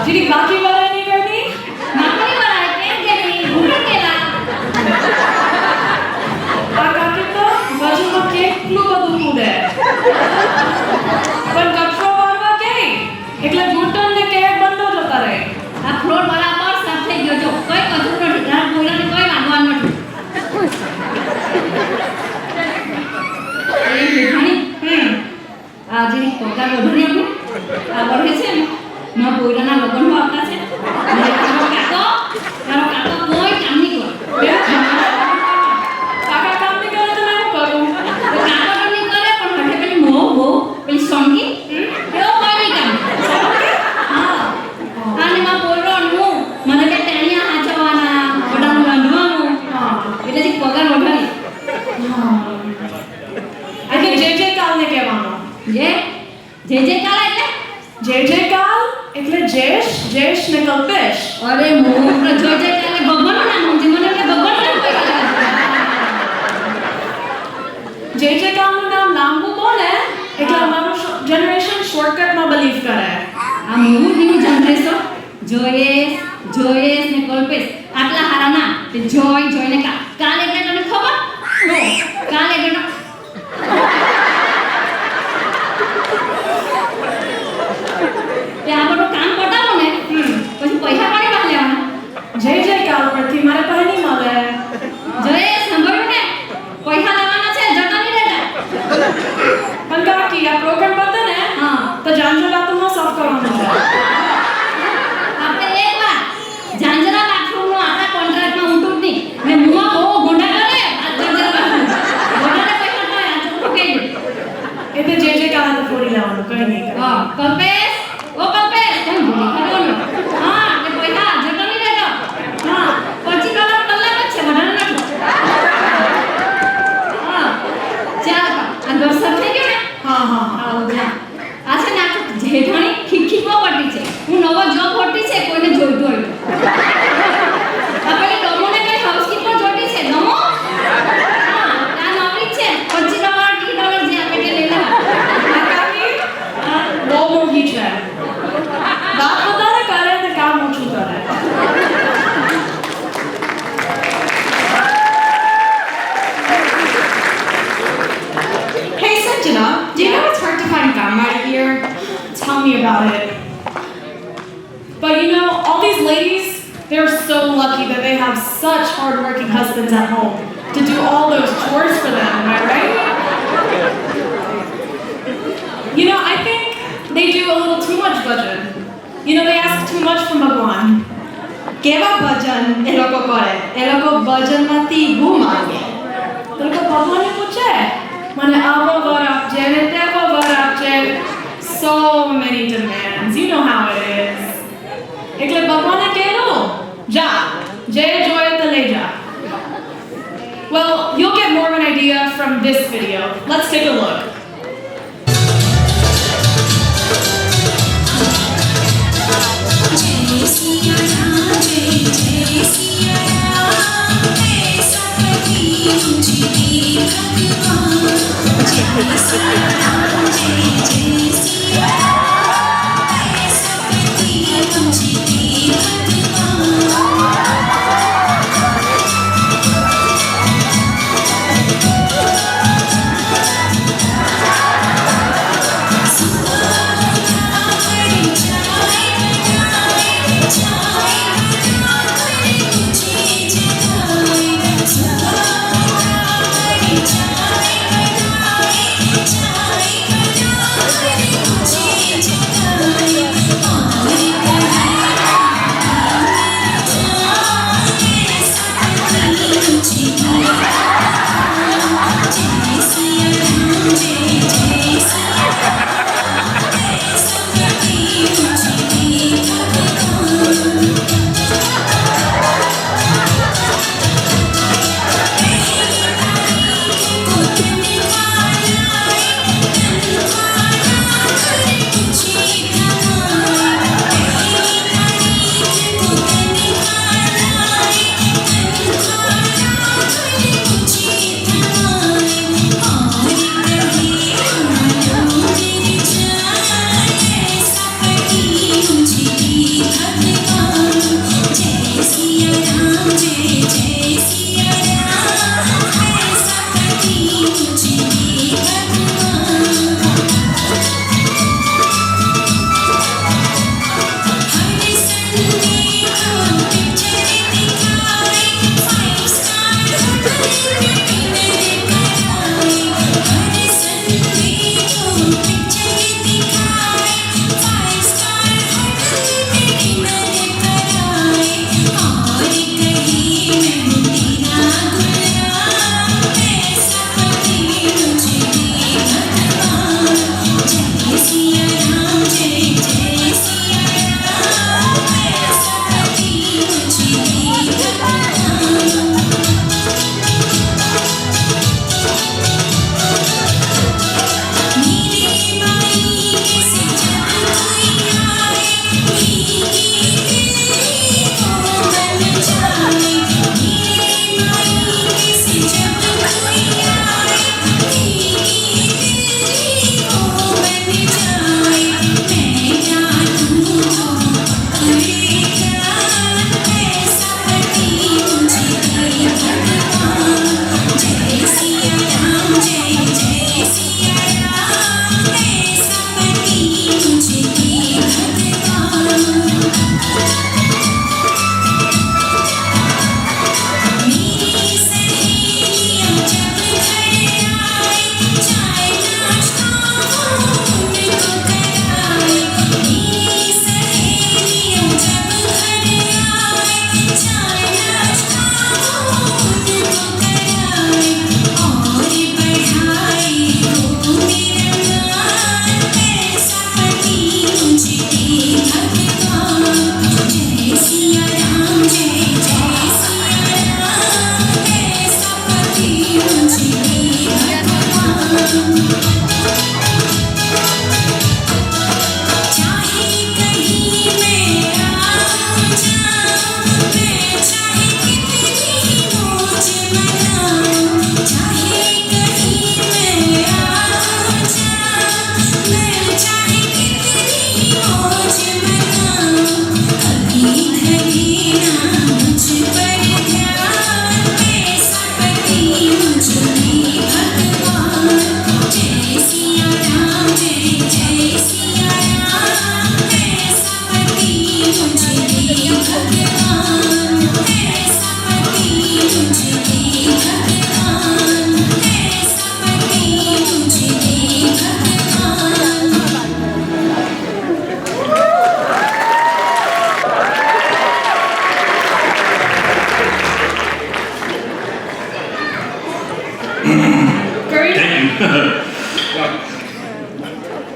જીરી કાકી વાળા નહીં કરતી. નાખણી વાળા કેમ કે નહીં ભૂલ કેલા. આ કાકી તો બાજુમાં કેટલું બધું કૂદે. પણ કચરો વાળવા કે એટલે ઘૂંટણ ને કે બંધો જતા રહે. આ ફ્લોર બરાબર સાફ થઈ ગયો. જો કોઈ કચરો નથી, તારા બોલાને કોઈ વાગવાનું નથી. એ ઠેઠાણી આ જે પગાર વધારી આપણે આ વધે છે ને મારા બોયરાના લગ્ન આવતા છે. તારો કાકો કોઈ કામ નહીં કરે. કાકા કામ નહીં કરે તો મેં કરું. કાકો તો નહીં કરે પણ હઠે પેલી મોહ પેલી સોંગી એવો કોઈ નહીં કામ. હા અને માં બોયરો હું મને કે ટેણિયા હાચવાના, વડાનું રાંધવાનું. એટલે જે પગાર વધારી એટલે જે કાલને કહેવાનું. જે કાળ એટલે જે કાલ એટલે જેશ ને કલ્પેશ. અરે મોહ જે કાલે ભગવાનનું નામ સમજે મને કે ભગવાનનું નામ કોઈ જે કાલનું નામ લાંબુ બોલે એટલે અમારું જનરેશન શોર્ટકટમાં બિલીવ કરે. આ મોહ ન્યુ જનરેશન જોયેશ ને કલ્પેશ આટલા હારા ના તે જોય ને કાલ એટલે તને ખબર કાલ એટલે આ બધું કામ પટાવો ને પછી પૈસા પાણી માં લેવાના. જે કાલ પરથી મારે પાસે નહીં મળે. જોઈએ સાંભળ્યું ને પૈસા લેવાના છે જતા નહીં રહેતા. પણ કાકી આ પ્રોગ્રામ પતે ને હા તો જાંજરા તો સાફ કરવાનું છે. આપણે એક વાર જાંજરા બાથરૂમનો આપણા કોન્ટ્રાક્ટમાં ઊંટું જ નહીં ને મુવા બહુ ગોંડા કરે આ જાંજરા બાથરૂમ ગોંડાને પૈસા થાય આ ચોખ્ખું કહી દે. એટલે જે કાલ તો ફોડી લેવાનું કઈ નહીં કરે. હા કલ્પેશ ઓ કલ્પેશ કેમ ભૂલી કરવાનું. હા તે પૈસા જતો નહીં રહેતો. હા $25 કલાક જ છે વધારે નથી. હા ચાલ આ ઘર સાફ થઈ ગયું ને. હા આવો જા આ છે ને આ જેઠાણી ખીખીમાં પટી છે. હું નવો જોબ હોતી છે કોઈને જોઈતો હોય તો. આ પેલી ડમોને કઈ હાઉસકીપર જોઈતી છે ડમો. હા આ નોકરી છે $25 $30 જે આપે તે લઈ લેવા. આ કાકી બહુ મોંઘી છે. વાત વધારે કરે ને કામ ઓછું કરે. Hey Sanjana, do you know it's hard to find gum right here? Tell me about it. But you know, all these ladies, they're so lucky that they have such hardworking husbands at home to do all those chores for them, am I right? You know, I think they do a little too much bhajan. You know, they ask too much from Bhagwan. કેવા ભજન એ લોકો કરે? એ લોકો ભજનમાંથી ગુમ આવે. તો લોકો ભગવાનને પૂછે મને આવો વર આપજે ને તેવો વર આપજે. So many demands. You know how it is. એટલે ભગવાને કહેલું જા જે જોઈએ તે લઈ જા. Well, you'll get more of an idea from this video. Let's take a look.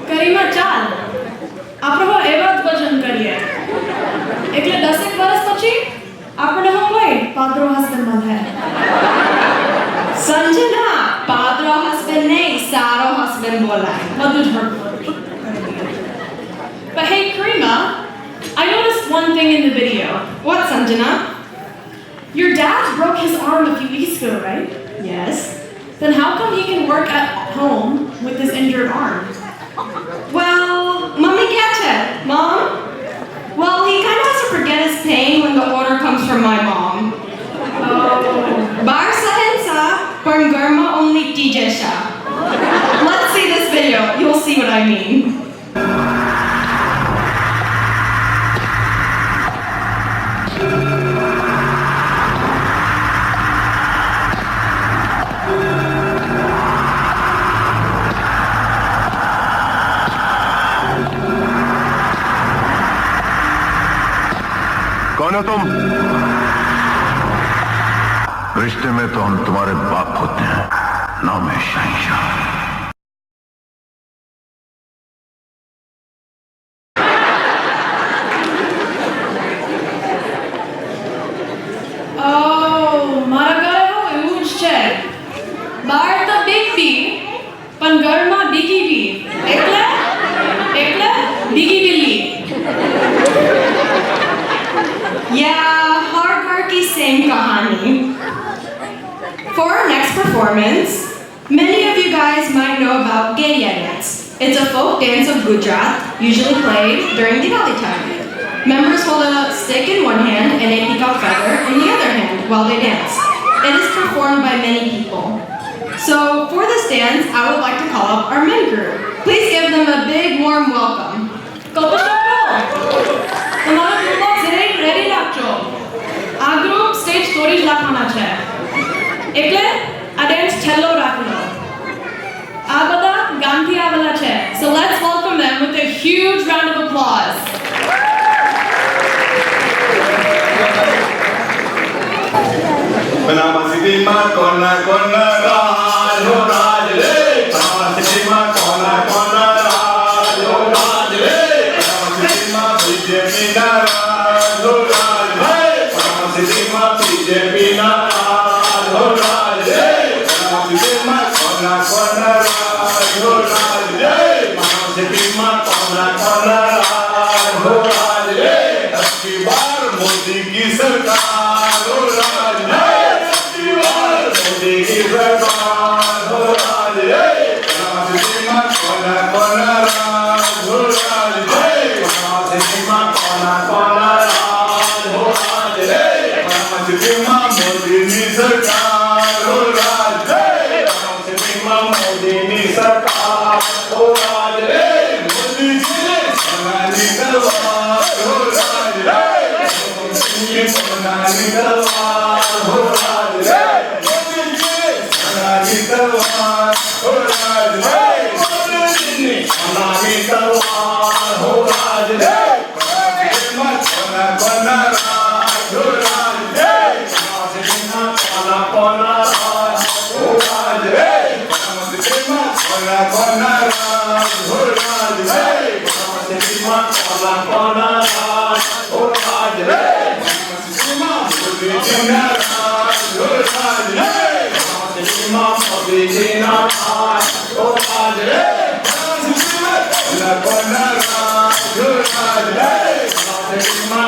કરીમાં ચાલ આપણે એવા જ ભજન કરીએ એટલે 10 વર્ષ પછી આપણે હોય પાદરો હસબન્ડ બંધાય સંજના પાદરો હસબન્ડ નહીં સારો હસબન્ડ બોલાય બધું જ હળવું. But hey Karima, I noticed one thing in the video. What, Sanjana? Your dad broke his arm a few weeks ago, right? Yes. then how come he can work at home with his injured arm? Well, Mummy gets it. Mom? Well, he kind of has to forget his pain when the order comes from my mom. Oh. Bar sahensa, parngurma only DJ siya. Let's see this video. You'll see what I mean. कौन हो तुम? रिश्ते में तो हम तुम्हारे बाप होते हैं, नाम है शहंशाह। Oh, મારા ઘરે એવું જ છે. બહાર તો big B, પણ ઘરમાં બીગી B. એટલે બીગી બિલ્લી. Yeah, hierarchy, same kahani. For our next performance, many of you guys might know about Gediya dance. It's a folk dance of Gujarat, usually played during Diwali time. Members hold a stick in one hand and a peacock feather in the other hand while they dance. It is performed by many people. So for this dance, I would like to call up our men group. Please give them a big warm welcome. તમારા ગ્રુપમાં સિરેક ready રાખજો. આ group stage story જ લખવાના છે. એટલે આ dense છેલ્લો રાખજો. આ બધા ગામથી આવેલા છે. So let's welcome them with a huge round of applause. Panama City ma kona kona raj ho raj re. Panama City ma kona kona raj ho raj re. Panama City ma BJP na raj ho raj re. Panama City ma BJP na raj ho raj re. Panama City ma kona kona raj ho raj re. Panama City ma kona kona raj ho raj re. अब की बार मोदी की सरकार हो राज है. मोदी की सरकार हो राज है. सीमा कोना कोना राज हो राज है. सीमा कोना कोना राज हो राज है. सीमा मोदी की सरकार हो राज है. सीमा मोदी की सरकार हो राज है. मोदी जी ने सोनाली तलवार हो राज है. सोनाली तलवार हो राज है. सोनाली तलवार हो राज है. सोनाली तलवार हो राज है. कोना कोना राज हो राज है. कोना कोना राज हो राज है. कोना कोना राज हो राज है. कोना कोना राज हो राज है. मोदी जी ना राज हो राज है. मोदी जी ना राज हो राज है. कोना कोना राज हो राज है. कोना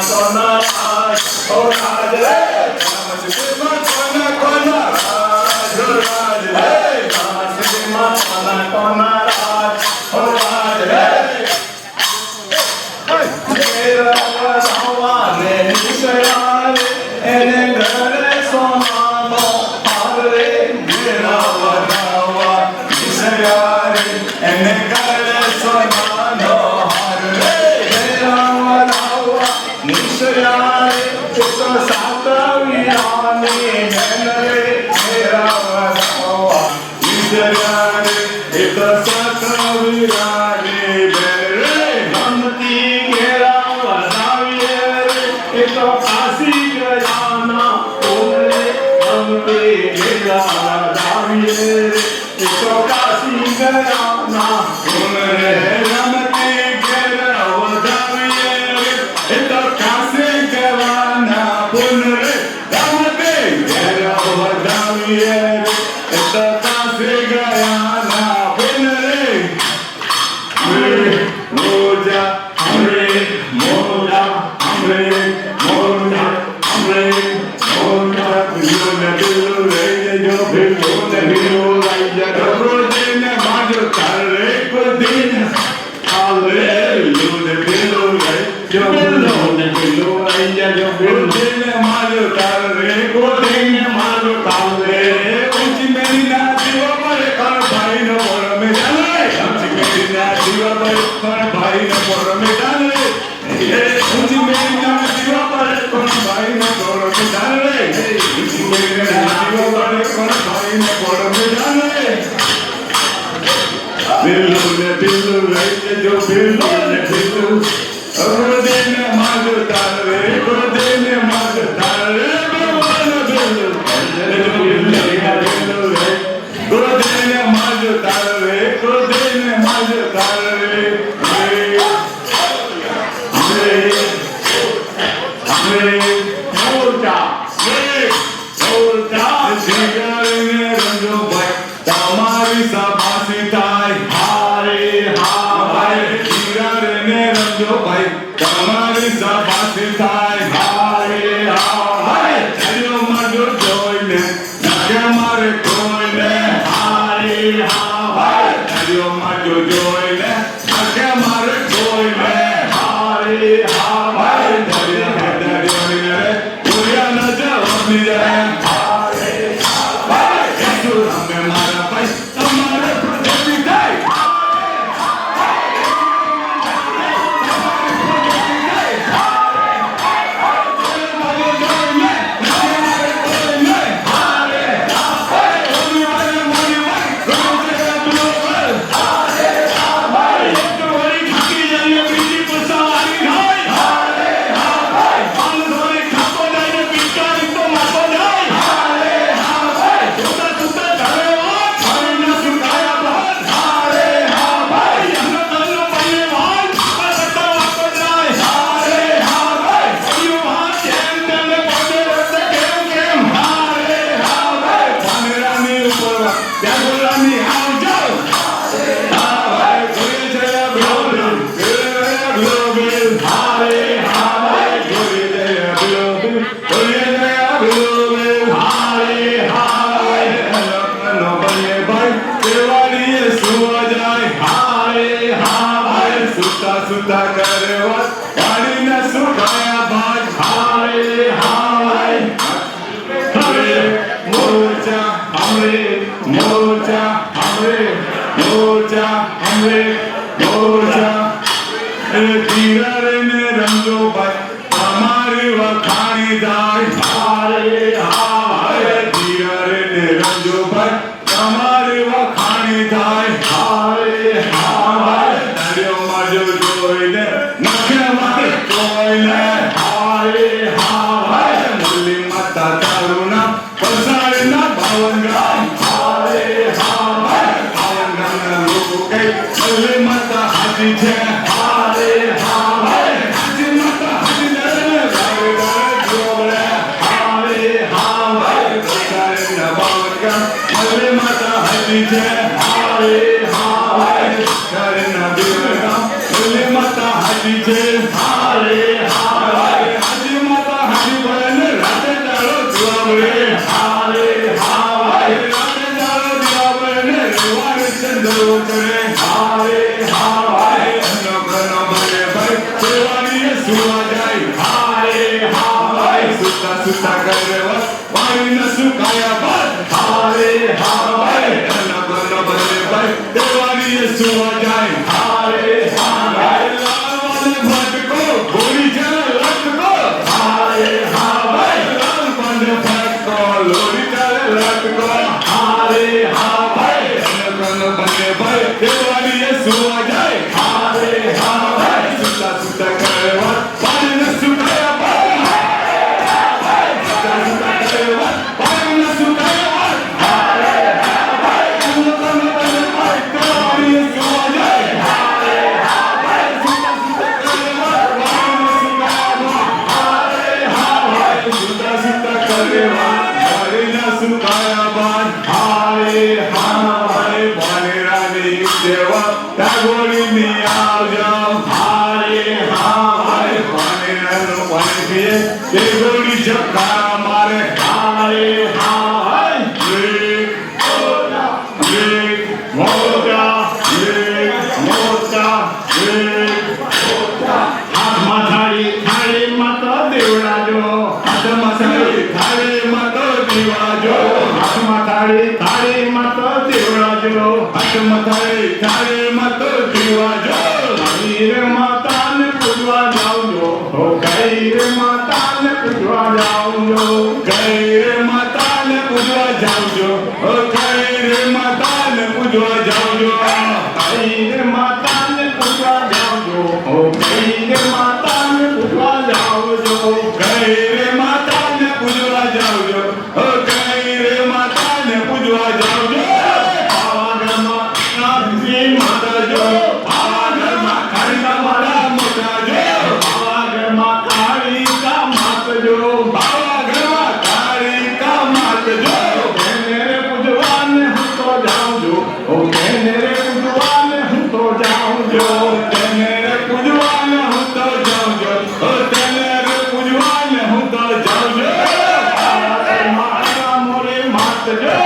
कोना राज हो राज है. कोना कोना राज हो राज है. कोना कोना राज हो राज है. मेरा वसावा ने निशयाल एने घरे सोनानो हारे. मेरा वसावा निशयाल एने घरे सोनानो हारे. मेरा वसावा निशयाल तो सातवियानी मेरे. मेरा वसावा निशयाल तो सातवियानी मेरे. नमती घेरा वसाविये तो काशी गयाना ओरे. नमती घेरा वसाविये तो काशी गयाना ओरे. नमती घेरा वसाविये तो काशी गयाना ओरे. नमती घेरा वसाविये तो काशी गयाना ओरे. मोजा हमरे मोजा हमरे मोजा हमरे मोजा. जो न दिल रे जो फिर जो न good दिन Hallelujah Billu रे जो बिल्लो ने बिल्लो आइया जो बिल्लो ने मारो ताल रे गोटे ने मारो ताल रे उची मेरी ना जीवा पर कर भाई न बोल में डाले उची मेरी ना जीवा पर कर भाई न बोल में डाले ये उची मेरी ना जीवा पर कर भाई न बोल में डाले उची मेरी ना जीवा पर कर भाई न बोल में डाले बिल्लो ने बिल्लो रे जो बिल्लो ने बिल्लो गोदे ने मारो ताल रे गोदे ने मारो ताल रे बिल्लो बिल्लो बिल्लो रे गोदे ने मारो ताल रे गोदे ने मारो ताल रे मोटा सिंगारे ने रंगो भाई તમારી સભાસી થાય હારે હા ભાઈ સિંગારે ને રંગો ભાઈ તમારી સભાસી થાય હારે હા ભાઈ ચાલ્યો માજો જોઈને નાકે મારે કોઈને હારે હા ભાઈ ચાલ્યો માજો જોઈને નાકે મારે કોઈને હારે હા ભાઈ દરિયા દરિયા રે દુનિયા ન જવાની જાય હારે ભાઈ ઈસુ રામે મારા ભાઈ તમારે પ્રગતિ થાય સુતા કરે વાત વાડીને સુકાયા ભાગ હારે હાય હરે મોરચા હમરે મોરચા હમરે મોરચા હમરે મોરચા તીરે ને રંગો ભાઈ તમારી વખાણી જાય હારે હાય તીરે ને રંગો ભાઈ તમારી વખાણી થાય હારે હાય દરિયો માજો જોઈને નખે મારે કોઈને હારે હાય મુરલી માતા તારું નામ પસારના ભાવનગામ હારે હાય ભાવનગામના લોકો કઈ મુરલી માતા હાજી છે હારે હાય હાજી માતા હાજી ને જોડે હારે હાય પસારના ભાવનગામ મુરલી માતા હાજી છે હારે હાય પસારના ભાવનગામ મુરલી માતા હાજી છે હારે હાય હાજી માતા હાજી ભલે રાતે દાડો જુવાવરે હારે હાય રાતે દાડો જુવાવરે રેવાડ ચંદરો કરે હારે હાય અનો કનો ભલે ભાઈ સેવાની સુવા જાય હારે હાય સુતા સુતા કરે વાત પાણી ન સુકાયા બાદ હારે હાય અનો કનો ભલે ભાઈ સેવાની સુવા જાય હારે હાય લાલવાને ભટકો ભૂલી જા લટકો હારે હાય લાલ બંધ ભટકો લોરી ચાલે લટકો હારે હાય અનો કનો ભલે ભાઈ સેવાની સુવા જાય હારે હાય સુતા સુતા કરે વાત પાણી ન સુકાયા બાદ સુતા સુતા કરે વાત પાણી ન સુકાયા બાદ હારે હાય અનો કનો ભલે ભાઈ સેવાની સુવા જાય હારે હાય સુતા સુતા કરે વાત પાણી ન સુકાયા બાદ હારે હાય સુતા સુતા કરે વાત પાણી ન સુકાયા બાદ હારે હાય ભાનેરાની દેવા તાગોળીની આવજો હારે હાય ભાનેરાનું પાણી પીએ તે ગોળી ઝબકા મારે હારે હાય બ્રેક મોટા બ્રેક थाली मत दिवाजो हाथ मथारे थाली मत दिवाजो रे माता ने पूजवा जाओ जो हो गई रे माता ने पूजवा जाओ जो गई रे माता ने पूजवा जाओ जो हो गई रे माता ने पूजवा जाओ जो गई रे माता ने पूजवा जाओ जो हो गई रे माता ने पूजवा जाओ जो गई रे माता ने पूजवा जाओ जो हो गई रे माता ने पूजवा जाओ जो पावन माता माता जो पावन माता माता मोटा जो पावन माता का मात जो पावन माता का मात जो मेरे पूजवान हम तो जाऊं जो ओ मेरे पूजवान हम तो जाऊं जो मेरे पूजवान हम तो जाऊं जो ओ मेरे पूजवान हम तो जाऊं जो माता मोरे मात जो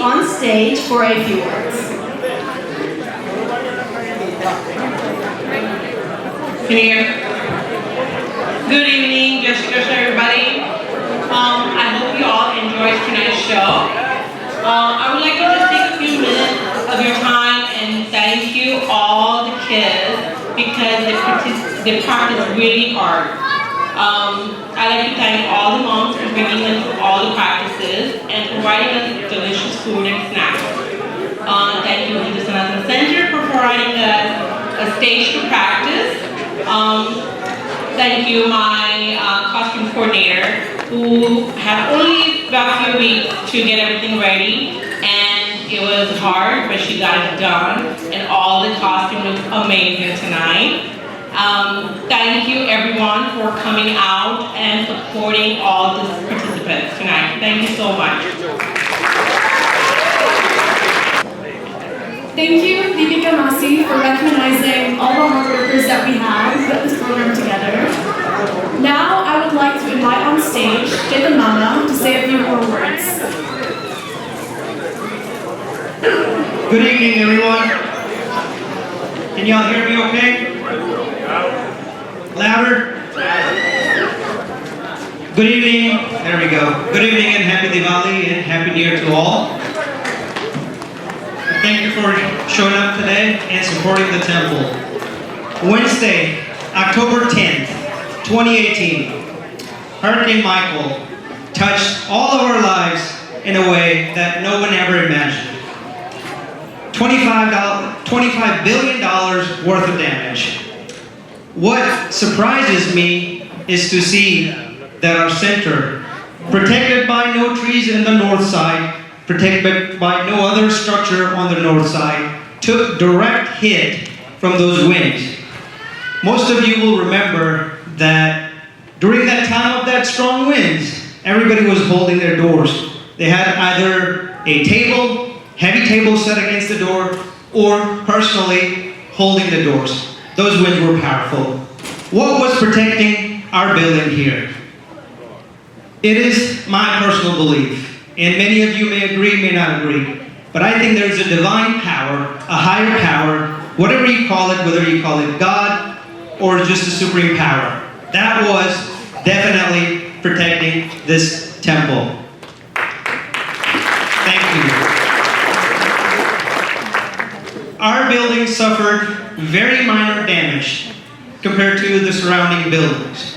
on stage for a few words. Can you hear? Good evening, Jessica, everybody. I hope you all enjoyed tonight's show. I would like to just take a few minutes of your time and thank you all the kids because they practice really hard. I I'd like to thank all the moms for bringing us to all the practices and providing us delicious food and snacks. Thank you to the Sanatana Center for providing us a stage to practice. Thank you, my costume coordinator, who had only about a few weeks to get everything ready, and it was hard, but she got it done, and all the costume was amazing tonight. Thank you, everyone, for coming out and supporting all the participants tonight. Thank you so much. Thank you, Deepika Masi, for recognizing all the hard workers that we have to put this program together. Now, I would like to invite on stage Jacob Mama to say a few more words. Good evening, everyone. Can y'all hear me okay? Louder? Good evening. There we go. Good evening and happy Diwali and happy New Year to all. Thank you for showing up today and supporting the temple. Wednesday, October 10th, 2018, Hurricane Michael touched all of our lives in a way that no one ever imagined. $25 billion worth of damage. What surprises me is to see that our center, protected by no trees in the north side, protected by no other structure on the north side, took direct hit from those winds. Most of you will remember that during that time of that strong winds, everybody was holding their doors. They had either a table, heavy table set against the door, or personally holding the doors. Those winds were powerful. What was protecting our building here? It is my personal belief, and many of you may agree, may not agree, but I think there's a divine power, a higher power, whatever you call it, whether you call it God or just a supreme power. That was definitely protecting this temple. Thank you. Our building suffered very minor damage compared to the surrounding buildings.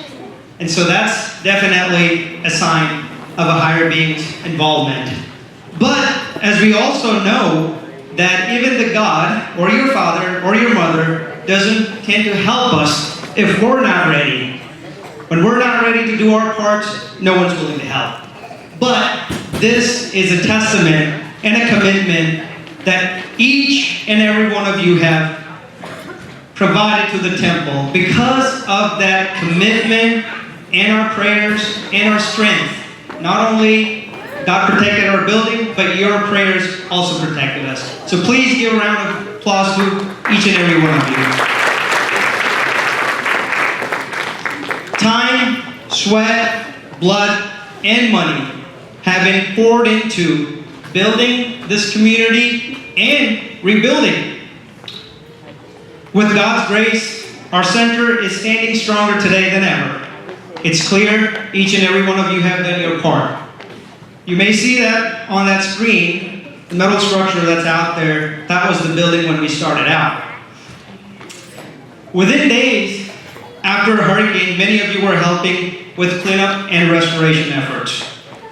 And so that's definitely a sign of a higher being's involvement. But as we also know that even the God or your father or your mother doesn't tend to help us if we're not ready. When we're not ready to do our parts, no one's willing to help. But this is a testament and a commitment that each and every one of you have provided to the temple. Because of that commitment and our prayers and our strength, not only God protected our building, but your prayers also protected us. So please give a round of applause to each and every one of you. Time, sweat, blood, and money have been poured into building this community and rebuilding. With God's grace, our center is standing stronger today than ever. It's clear each and every one of you have done your part. You may see that on that screen, the metal structure that's out there. That was the building when we started out. Within days after a hurricane, many of you were helping with cleanup and restoration efforts.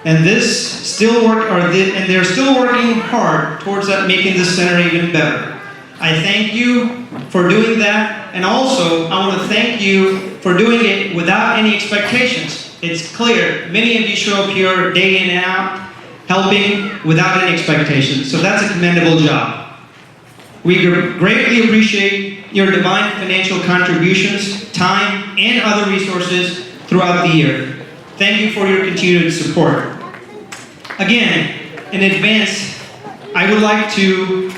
And they're still working hard towards that, making this center even better. I thank you for doing that, and also I want to thank you for doing it without any expectations. It's clear, many of you show up here day in and out, helping without any expectations, so that's a commendable job. We greatly appreciate your divine financial contributions, time, and other resources throughout the year. Thank you for your continued support. Again, in advance, I would like to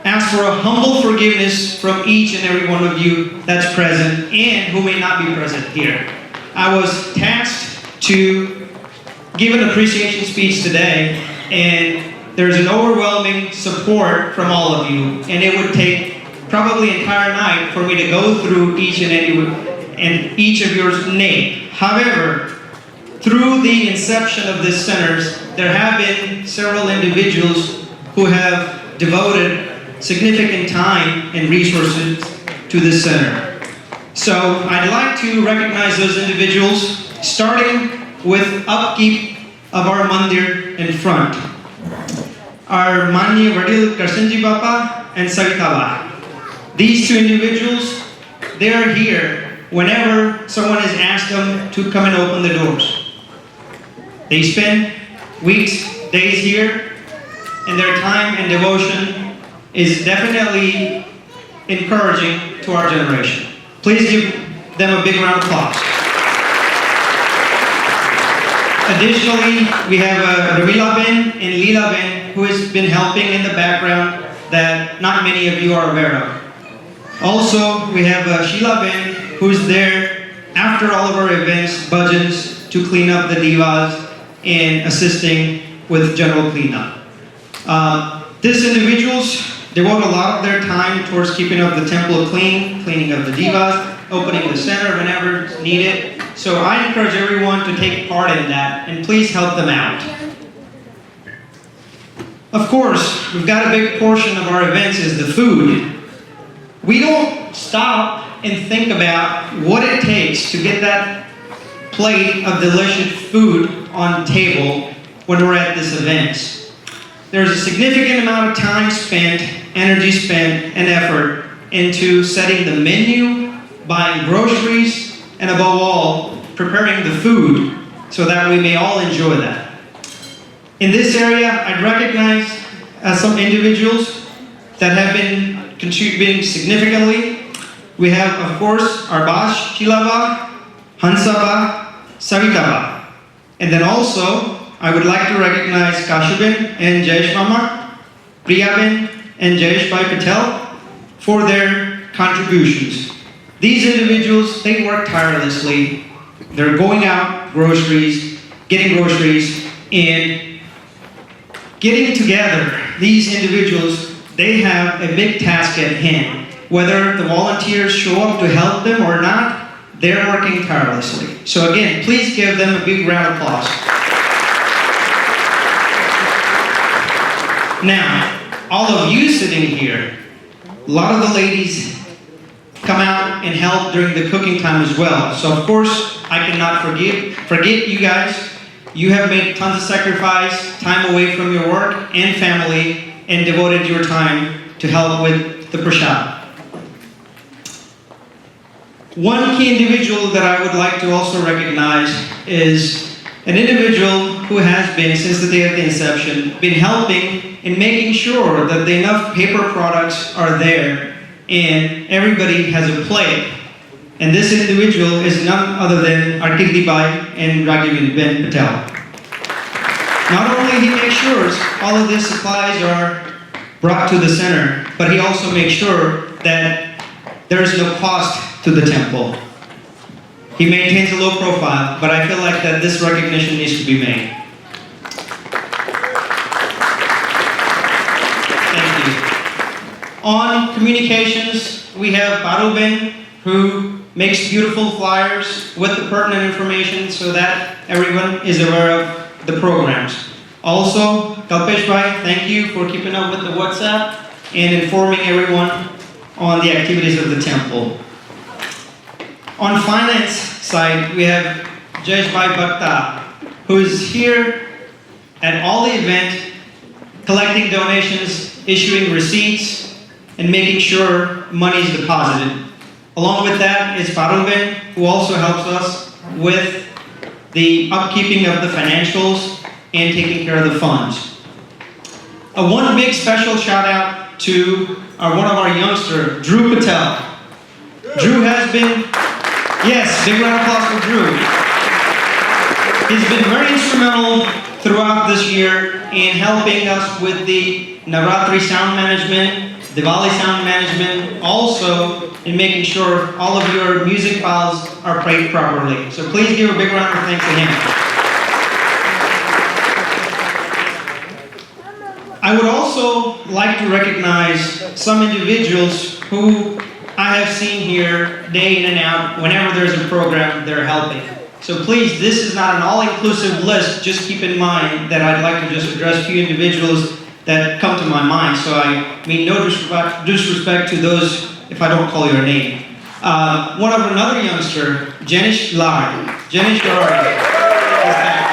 ask for a humble forgiveness from each and every one of you that's present and who may not be present here. I was tasked to give an appreciation speech today, and there's an overwhelming support from all of you, and it would take probably an entire night for me to go through each of your name. However, through the inception of this center, there have been several individuals who have devoted significant time and resources to this center. So I'd like to recognize those individuals starting with upkeep of our mandir in front. Our Manya Vadil Karsanji Bapa and Savitaba. These two individuals, they are here whenever someone has asked them to come and open the doors. They spend weeks, days here, and their time and devotion is definitely encouraging to our generation. Please give them a big round of applause. Additionally, we have Ramila Ben and Leela Ben, who has been helping in the background that not many of you are aware of. Also, we have Sheila Ben, who's there after all of our events, bhajans, to clean up the divas and assisting with general cleanup. These individuals devote a lot of their time towards keeping up the temple clean, cleaning up the divas, opening the center whenever it's needed. So I encourage everyone to take part in that, and please help them out. Of course, we've got a big portion of our events is the food. We don't stop and think about what it takes to get that plate of delicious food on the table when we're at this event. There's a significant amount of time spent, energy spent, and effort into setting the menu, buying groceries, and above all, preparing the food so that we may all enjoy that. In this area, I'd recognize some individuals that have been contributing significantly. We have, of course, our Bash, Shilava, Hansaba, Savitaba. And then also, I would like to recognize Kashuben and Jayesh Mama, Priyaben and Jayesh Bhai Patel for their contributions. These individuals, they work tirelessly. They're going out getting groceries, and getting together. These individuals, they have a big task at hand. Whether the volunteers show up to help them or not, they're working tirelessly. So again, please give them a big round of applause. Now, all of you sitting here, a lot of the ladies come out and help during the cooking time as well. So of course, I cannot forget you guys. You have made tons of sacrifice, time away from your work and family, and devoted your time to help with the prashad. One key individual that I would like to also recognize is an individual who has been, since the day of the inception, been helping in making sure that the enough paper products are there and everybody has a plate. And this individual is none other than Arkirti Bai and Raghavan Ben Patel. Not only he makes sure all of these supplies are brought to the center, but he also makes sure that there is no cost to the temple. He maintains a low profile, but I feel like that this recognition needs to be made. Thank you. On communications, we have Baruben, who makes beautiful flyers with the pertinent information so that everyone is aware of the programs. Also, Kalpesh Bhai, thank you for keeping up with the WhatsApp and informing everyone on the activities of the temple. On finance side, we have Jayesh Bhai Bhakta, who is here at all the event, collecting donations, issuing receipts, and making sure money is deposited. Along with that is Paruben, who also helps us with the upkeeping of the financials and taking care of the funds. One big special shout out to one of our youngster, Drew Patel. Drew has been, yes, big round of applause for Drew. He's been very instrumental throughout this year in helping us with the Navratri sound management, Diwali sound management, also in making sure all of your music files are played properly. So please give a big round of thanks to him. I would also like to recognize some individuals who I have seen here day in and out. Whenever there's a program, they're helping. So please, this is not an all-inclusive list. Just keep in mind that I'd like to just address a few individuals that come to my mind. So I mean no disrespect to those if I don't call your name. One of another youngster, Jenish Lai. Jenish, where are you? He's back.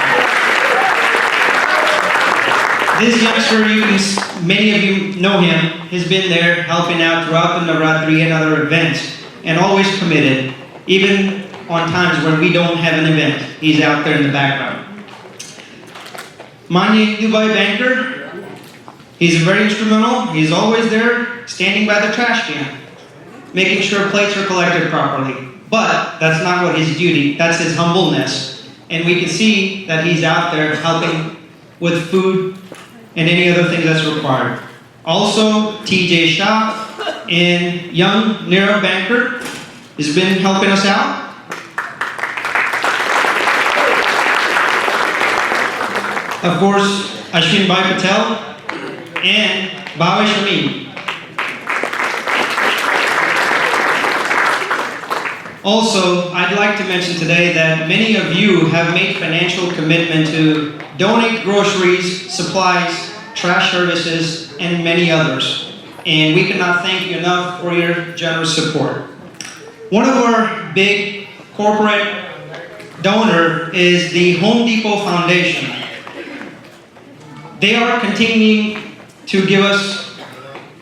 This youngster, many of you know him, has been there helping out throughout the Navratri and other events, and always committed, even on times when we don't have an event. He's out there in the background. Mani Dubai banker, he's very instrumental. He's always there, standing by the trash can, making sure plates are collected properly. But that's not what his duty, that's his humbleness. And we can see that he's out there helping with food and any other thing that's required. Also, TJ Shah and young Nira banker has been helping us out. Of course, Ashwin Bhai Patel and Bhavesh Amin. Also, I'd like to mention today that many of you have made financial commitment to donate groceries, supplies, trash services, and many others. And we cannot thank you enough for your generous support. One of our big corporate donor is the Home Depot Foundation. They are continuing to give us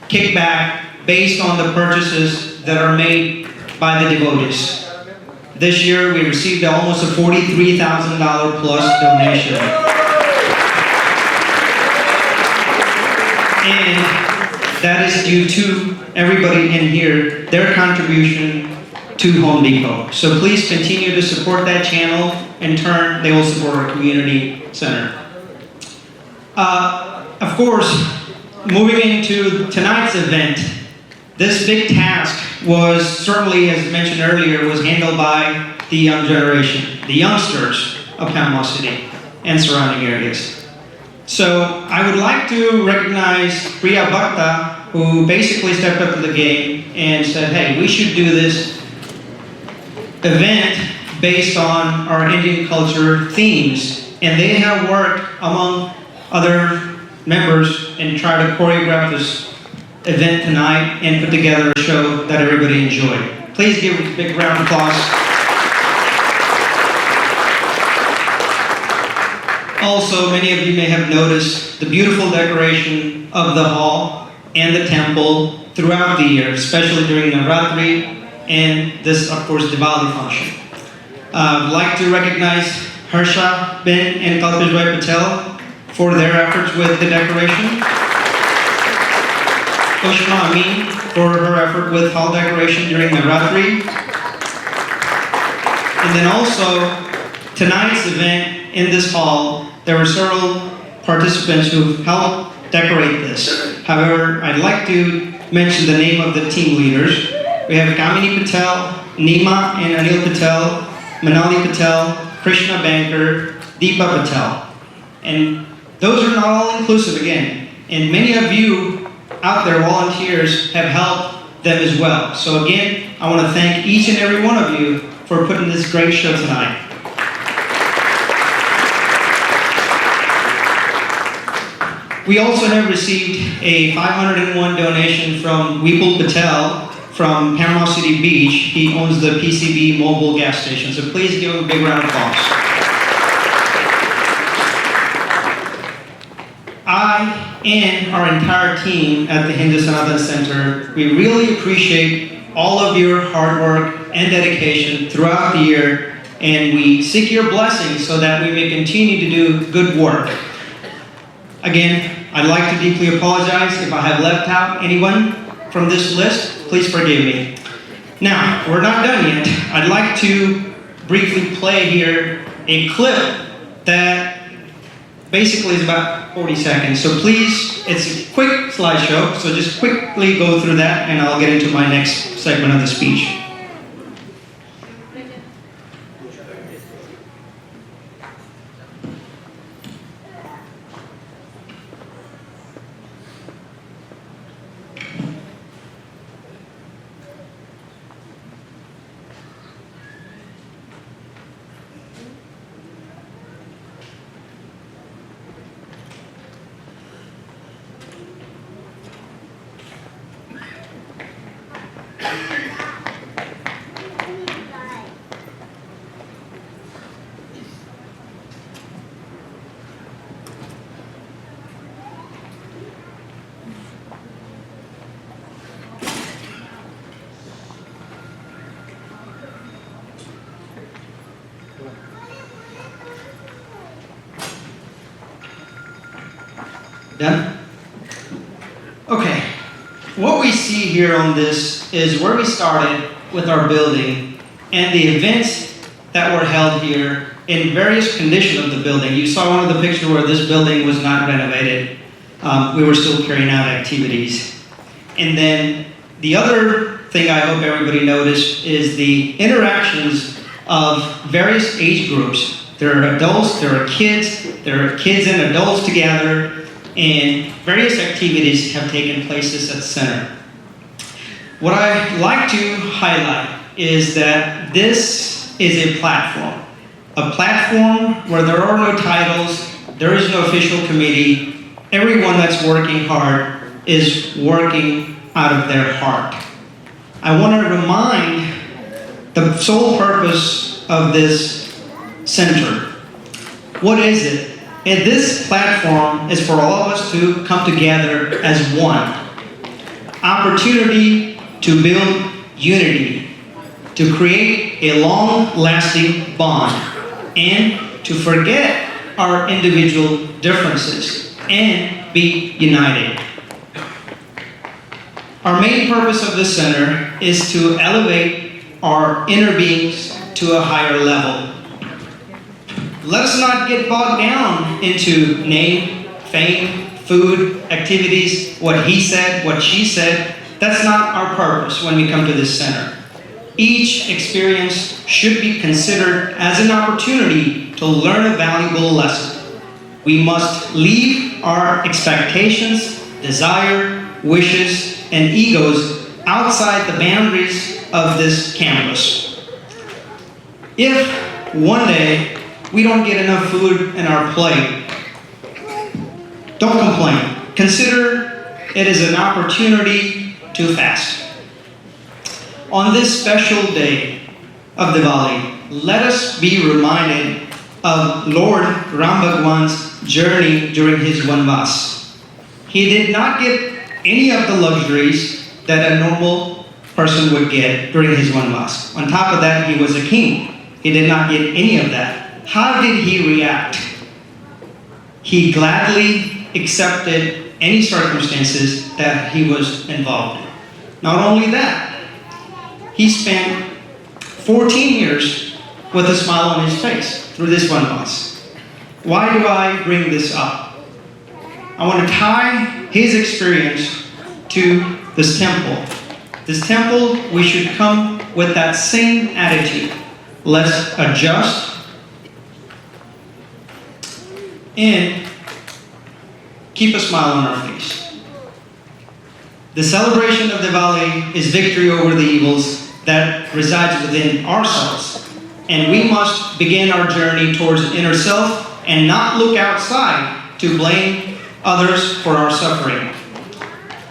kickback based on the purchases that are made by the devotees. This year we received almost a $43,000 plus donation. And that is due to everybody in here, their contribution to Home Depot. So please continue to support that channel. In turn, they will support our community center. Of course, moving into tonight's event, this big task was certainly, as mentioned earlier, was handled by the young generation, the youngsters of Panama City and surrounding areas. So I would like to recognize Priya Bhakta, who basically stepped up to the game and said, hey, we should do this event based on our Indian culture themes. And they have worked among other members and tried to choreograph this event tonight and put together a show that everybody enjoyed. Please give a big round of applause. Also, many of you may have noticed the beautiful decoration of the hall and the temple throughout the year, especially during Navratri and this, of course, Diwali function. I'd like to recognize Harsha Ben and Kalpesh Bhai Patel for their efforts with the decoration. Ushma Amin for her effort with hall decoration during Navratri. And then also, tonight's event in this hall, there were several participants who helped decorate this. However, I'd like to mention the name of the team leaders. We have Kamini Patel, Nima and Anil Patel, Manali Patel, Krishna Banker, Deepa Patel. And those are not all inclusive again. And many of you out there, volunteers, have helped them as well. So again, I want to thank each and every one of you for putting this great show tonight. We also have received a 501 donation from Vipul Patel from Panama City Beach. He owns the PCB mobile gas station. So please give him a big round of applause. I and our entire team at the Hindu Sanatan Center, we really appreciate all of your hard work and dedication throughout the year, and we seek your blessings so that we may continue to do good work. Again, I'd like to deeply apologize if I have left out anyone from this list. Please forgive me. Now, we're not done yet. I'd like to briefly play here a clip that basically is about 40 seconds. So please, it's a quick slideshow, so just quickly go through that and I'll get into my next segment of the speech. Done? Okay. What we see here on this is where we started with our building and the events that were held here in various conditions of the building. You saw one of the pictures where this building was not renovated. We were still carrying out activities. And then the other thing I hope everybody noticed is the interactions of various age groups. There are adults, there are kids and adults together, and various activities have taken place at the center. What I'd like to highlight is that this is a platform where there are no titles, there is no official committee. Everyone that's working hard is working out of their heart. I want to remind the sole purpose of this center. What is it? And this platform is for all of us to come together as one. Opportunity to build unity, to create a long-lasting bond, and to forget our individual differences and be united. Our main purpose of this center is to elevate our inner beings to a higher level. Let us not get bogged down into name, fame, food, activities, what he said, what she said. That's not our purpose when we come to this center. Each experience should be considered as an opportunity to learn a valuable lesson. We must leave our expectations, desire, wishes, and egos outside the boundaries of this campus. If one day we don't get enough food in our plate, don't complain. Consider it as an opportunity to fast. On this special day of Diwali, let us be reminded of Lord Ram Bhagwan's journey during his Vanvas. He did not get any of the luxuries that a normal person would get during his Vanvas. On top of that, he was a king. He did not get any of that. How did he react? He gladly accepted any circumstances that he was involved in. Not only that, he spent 14 years with a smile on his face through this Vanvas. Why do I bring this up? I want to tie his experience to this temple. This temple, we should come with that same attitude. Let's adjust and keep a smile on our face. The celebration of Diwali is victory over the evils that resides within ourselves. And we must begin our journey towards inner self and not look outside to blame others for our suffering.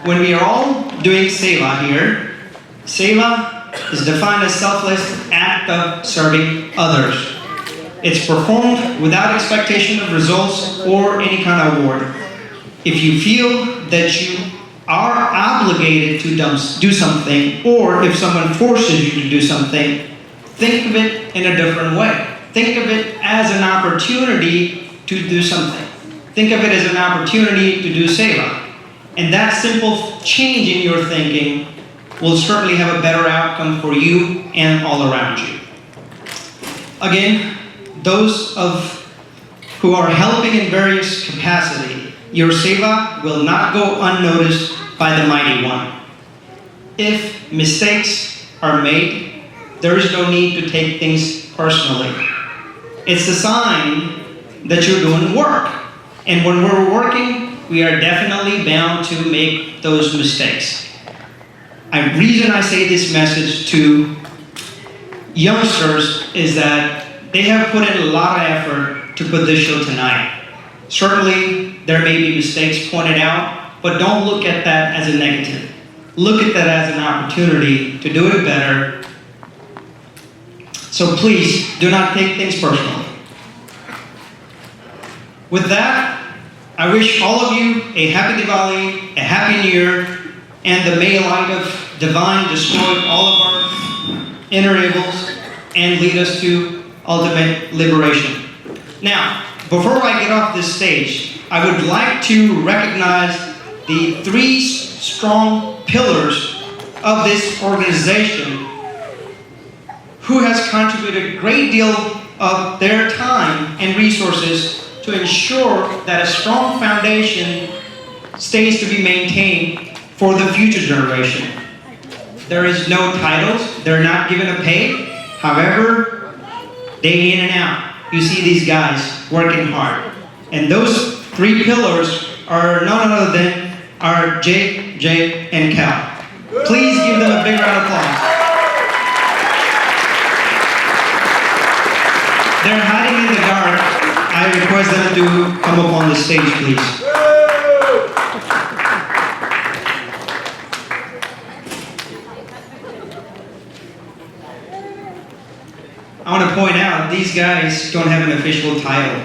When we are all doing seva here, seva is defined as selfless act of serving others. It's performed without expectation of results or any kind of award. If you feel that you are obligated to do something, or if someone forces you to do something, think of it in a different way. Think of it as an opportunity to do something. Think of it as an opportunity to do seva. And that simple change in your thinking will certainly have a better outcome for you and all around you. Again, those who are helping in various capacity, your seva will not go unnoticed by the Mighty One. If mistakes are made, there is no need to take things personally. It's a sign that you're doing work. And when we're working, we are definitely bound to make those mistakes. The reason I say this message to youngsters is that they have put in a lot of effort to put this show tonight. Certainly, there may be mistakes pointed out, but don't look at that as a negative. Look at that as an opportunity to do it better. So please, do not take things personally. With that, I wish all of you a happy Diwali, a happy New Year, and the may light of divine destroy all of our inner evils and lead us to ultimate liberation. Now, before I get off this stage, I would like to recognize the three strong pillars of this organization who has contributed a great deal of their time and resources to ensure that a strong foundation stays to be maintained for the future generation. There is no titles, they're not given a pay. However, day in and out, you see these guys working hard. And those three pillars are none other than our Jay, and Cal. Please give them a big round of applause. They're hiding in the dark. I request them to come up on the stage, please. I want to point out, these guys don't have an official title.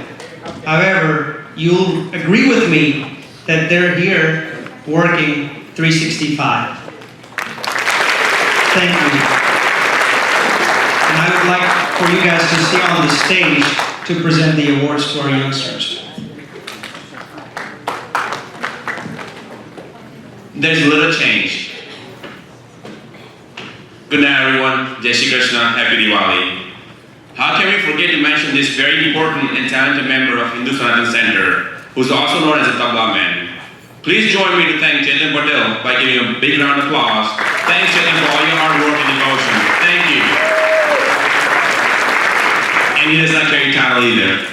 However, you'll agree with me that they're here working 365. Thank you. And I would like for you guys to stay on the stage to present the awards to our youngsters. There's a little change. Good night, everyone. Jai Shri Krishna. Happy Diwali. How can we forget to mention this very important and talented member of Hindu Sanatan Center, who's also known as a tabla man. Please join me to thank Chetan Patel by giving a big round of applause. Thanks, Chetan, for all your hard work and devotion. Thank you. And he does not carry title either.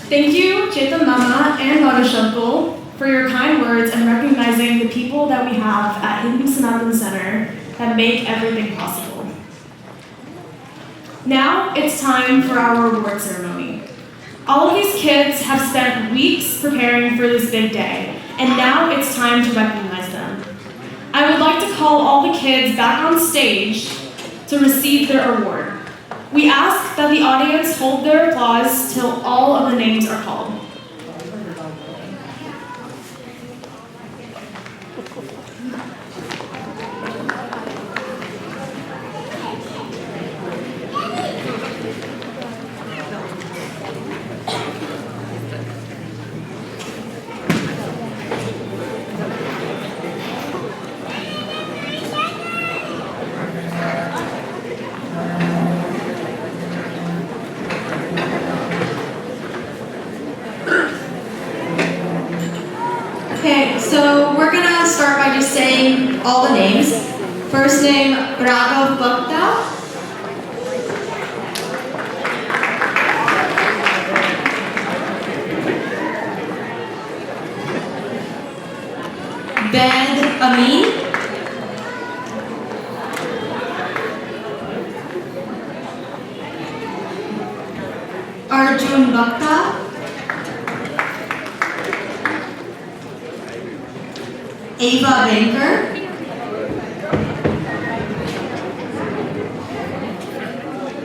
Thank you, Chetan Mama and Rajesh Uncle, for your kind words and recognizing the people that we have at Hindu Sanatan Center that make everything possible. Now it's time for our award ceremony. All of these kids have spent weeks preparing for this big day, and now it's time to recognize them. I would like to call all the kids back on stage to receive their award. We ask that the audience hold their applause till all of the names are called. Okay, so we're gonna start by just saying all the names. First name, Raghav Bhakta. Bed Amin. Arjun Bhakta. Ava Banker.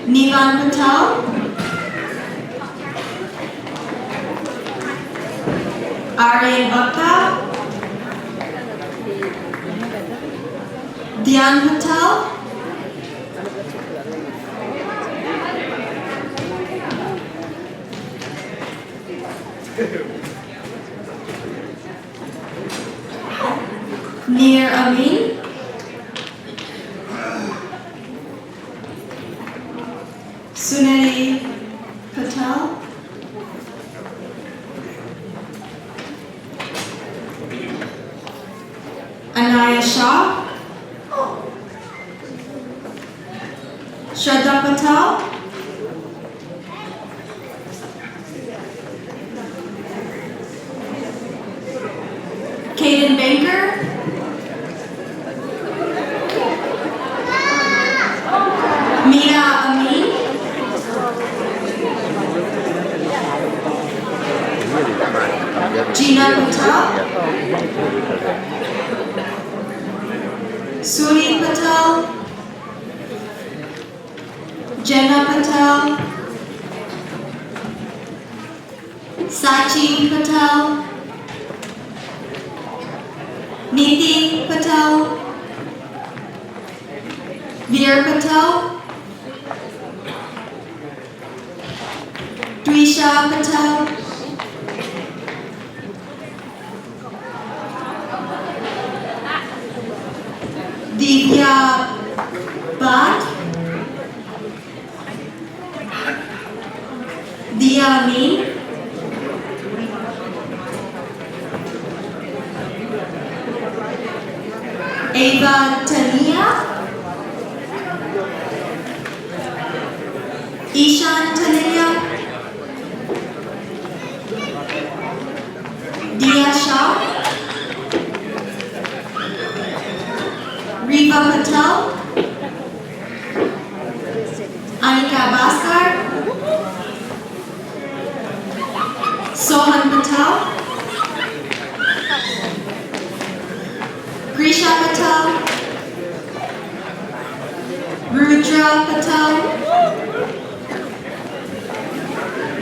Nivan Patel. Aryan Bhakta. Dhyan Patel. Nir Amin. Sunari Patel. Anaya Shah. Shraddha Patel. Kaden Baker. Mia Amin. Gina Patel. Suri Patel. Jenna Patel. Sachi Patel. Niti Patel. Veer Patel. Krisha Patel, Divya Bhatt, Dia Amin, Ava Tania, Ishan Tania, Dia Shah, Riva Patel, Anika Bhaskar, Sohan Patel, Grisha Patel, Rudra Patel,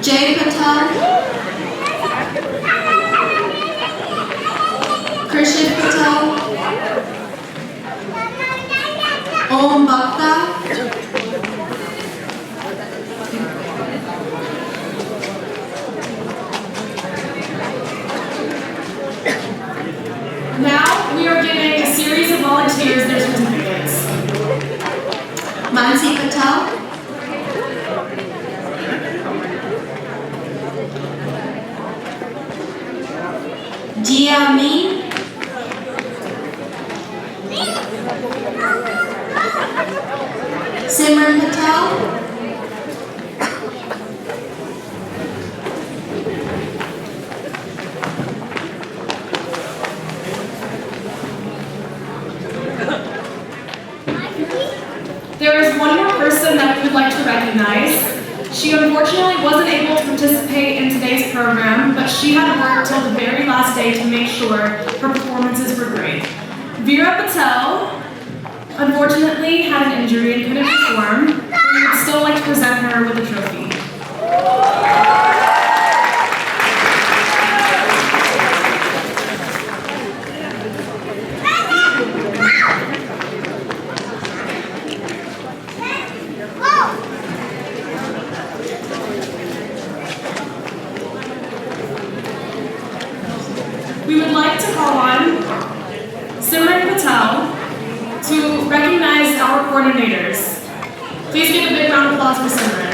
Jay Patel, Krishit Patel, Om Bhakta, Now we are giving a series of volunteers their certificates. Mansi Patel, Jia Amin, Simran Patel, There is one more person that we would like to recognize. She unfortunately wasn't able to participate in today's program, but she had worked till the very last day to make sure her performances were great. Veera Patel unfortunately had an injury and couldn't perform, but we would still like to present her with a trophy. We would like to call on Simran Patel to recognize our coordinators. Please give a big round of applause for Simran.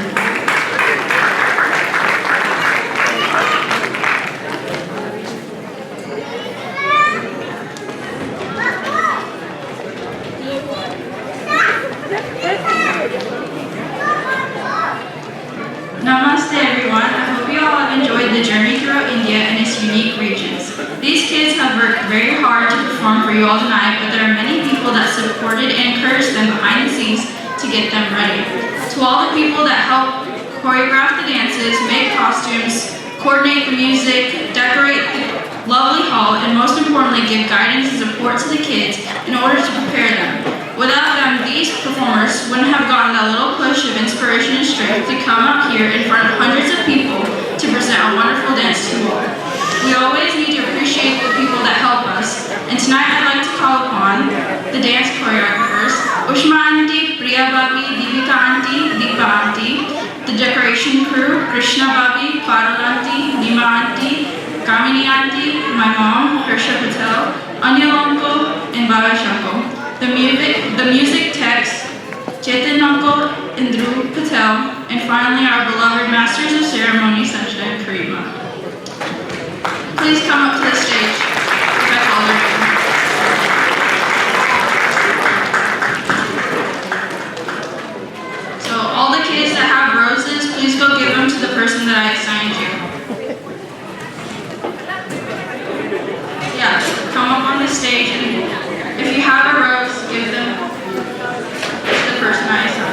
Namaste everyone, I hope you all have enjoyed the journey throughout India and its unique regions. These kids have worked very hard to perform for you all tonight, but there are many people that supported and encouraged them behind the scenes to get them ready. To all the people that help choreograph the dances, make costumes, coordinate the music, decorate the lovely hall, and most importantly give guidance and support to the kids in order to prepare them. Without them, these performers wouldn't have gotten that little push of inspiration and strength to come out here in front of hundreds of people to present a wonderful dance to you all. We always need to appreciate the people that help us, and tonight I'd like to call upon the dance choreographers, Ushma Auntie, Priya Babi, Deepika Auntie, Deepa Auntie, the decoration crew, Krishna Babi, Parul Auntie, Nima Auntie, Kamini Auntie, my mom, Harsha Patel, Anil Uncle, and Baba Shako. The music techs, Chetan Uncle and Dhruv Patel, and finally our beloved Masters of Ceremony, Sanjay and Karima. Please come up to the stage if I call their name. So all the kids that have roses, please go give them to the person that I assigned you. Yeah, come up on the stage and if you have a rose, give them to the person I assigned.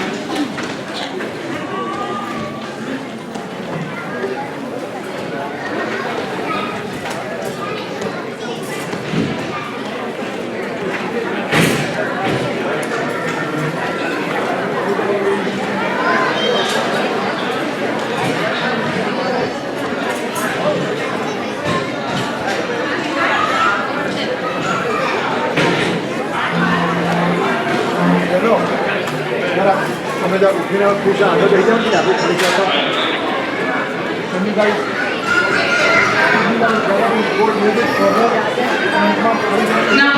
हमें जब उठने और पूछा आगे भेजा कि आप खड़े क्या था Now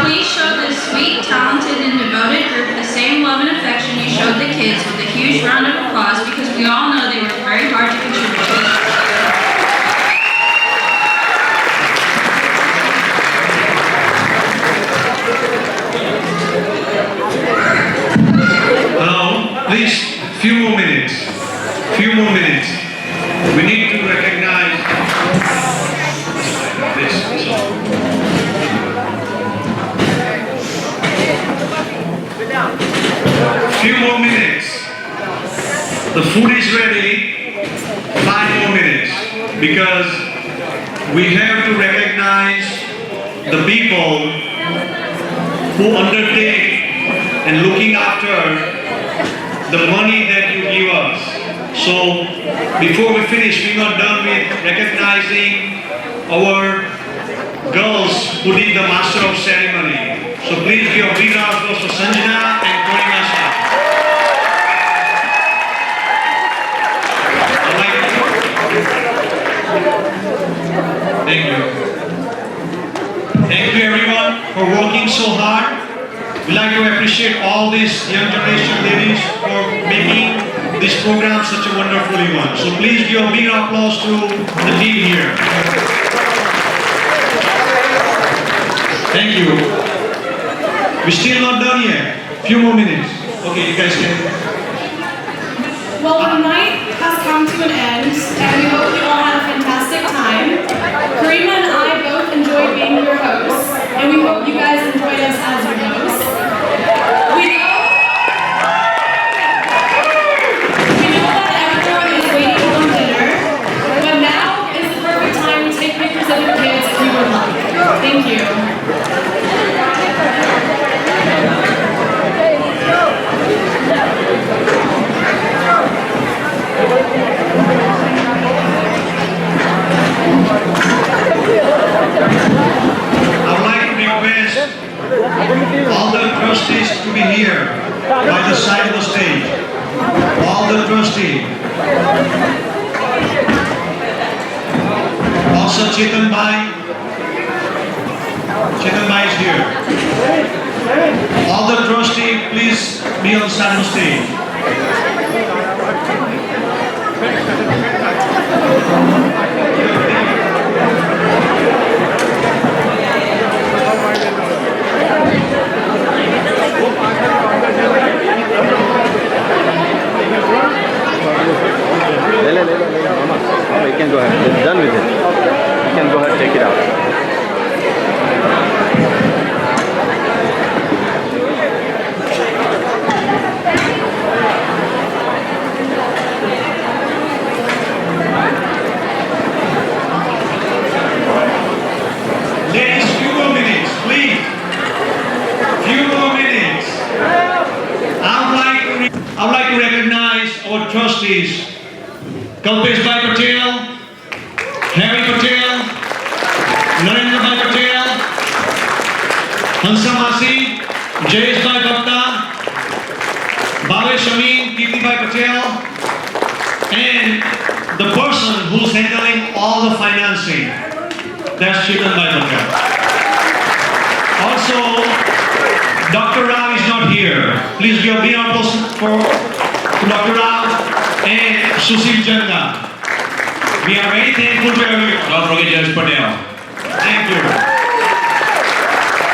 please show this sweet, talented, and devoted group the same love and affection you showed the kids with a huge round of applause because we all know they worked very hard to contribute to it. Now, please, few more minutes. Few more minutes. We need to recognize this. Few more minutes. The food is ready. 5 more minutes. Because we have to recognize the people who undertake and looking after the money that you give us. So before we finish, we're not done with recognizing our girls who did the master of ceremony. So please give a big round of applause for Sanjana and Karina Shah. Thank you. Thank you everyone for working so hard. We'd like to appreciate all these young generation ladies for making this program such a wonderful one. So please give a big applause to the team here. Thank you. We're still not done yet. Few more minutes. Okay, you guys can. Well, the night has come to an end, and we hope you all had a fantastic time. Karima and I both enjoyed being your hosts, and we hope you guys enjoyed us as your hosts. We know that everyone is waiting on dinner, but now is the perfect time to take pictures of your kids if you would like. Thank you. I would like to request all the trustees to be here by the side of the stage. All the trustees. Also Chetan Bhai. Chetan Bhai is here. All the trustees, please be on the side of the stage. Mama, you can go ahead. It's done with it. You can go ahead, take it out. Ladies, few more minutes, please. Few more minutes. I would like to recognize our trustees. Kalpesh Bhai Patel, Harry Patel, Narendra Bhai Patel, Hansa Masi, Jayesh Bhai Bhakta, Bhavesh Amin, Kirti Bhai Patel, and the person who's handling all the financing. That's Chetan Bhai Patel. Also, Dr. Rao is not here. Please give a big applause for Dr. Rao and Sushil Chanda. We are very thankful to everyone. Don't forget Judge Patel. Thank you.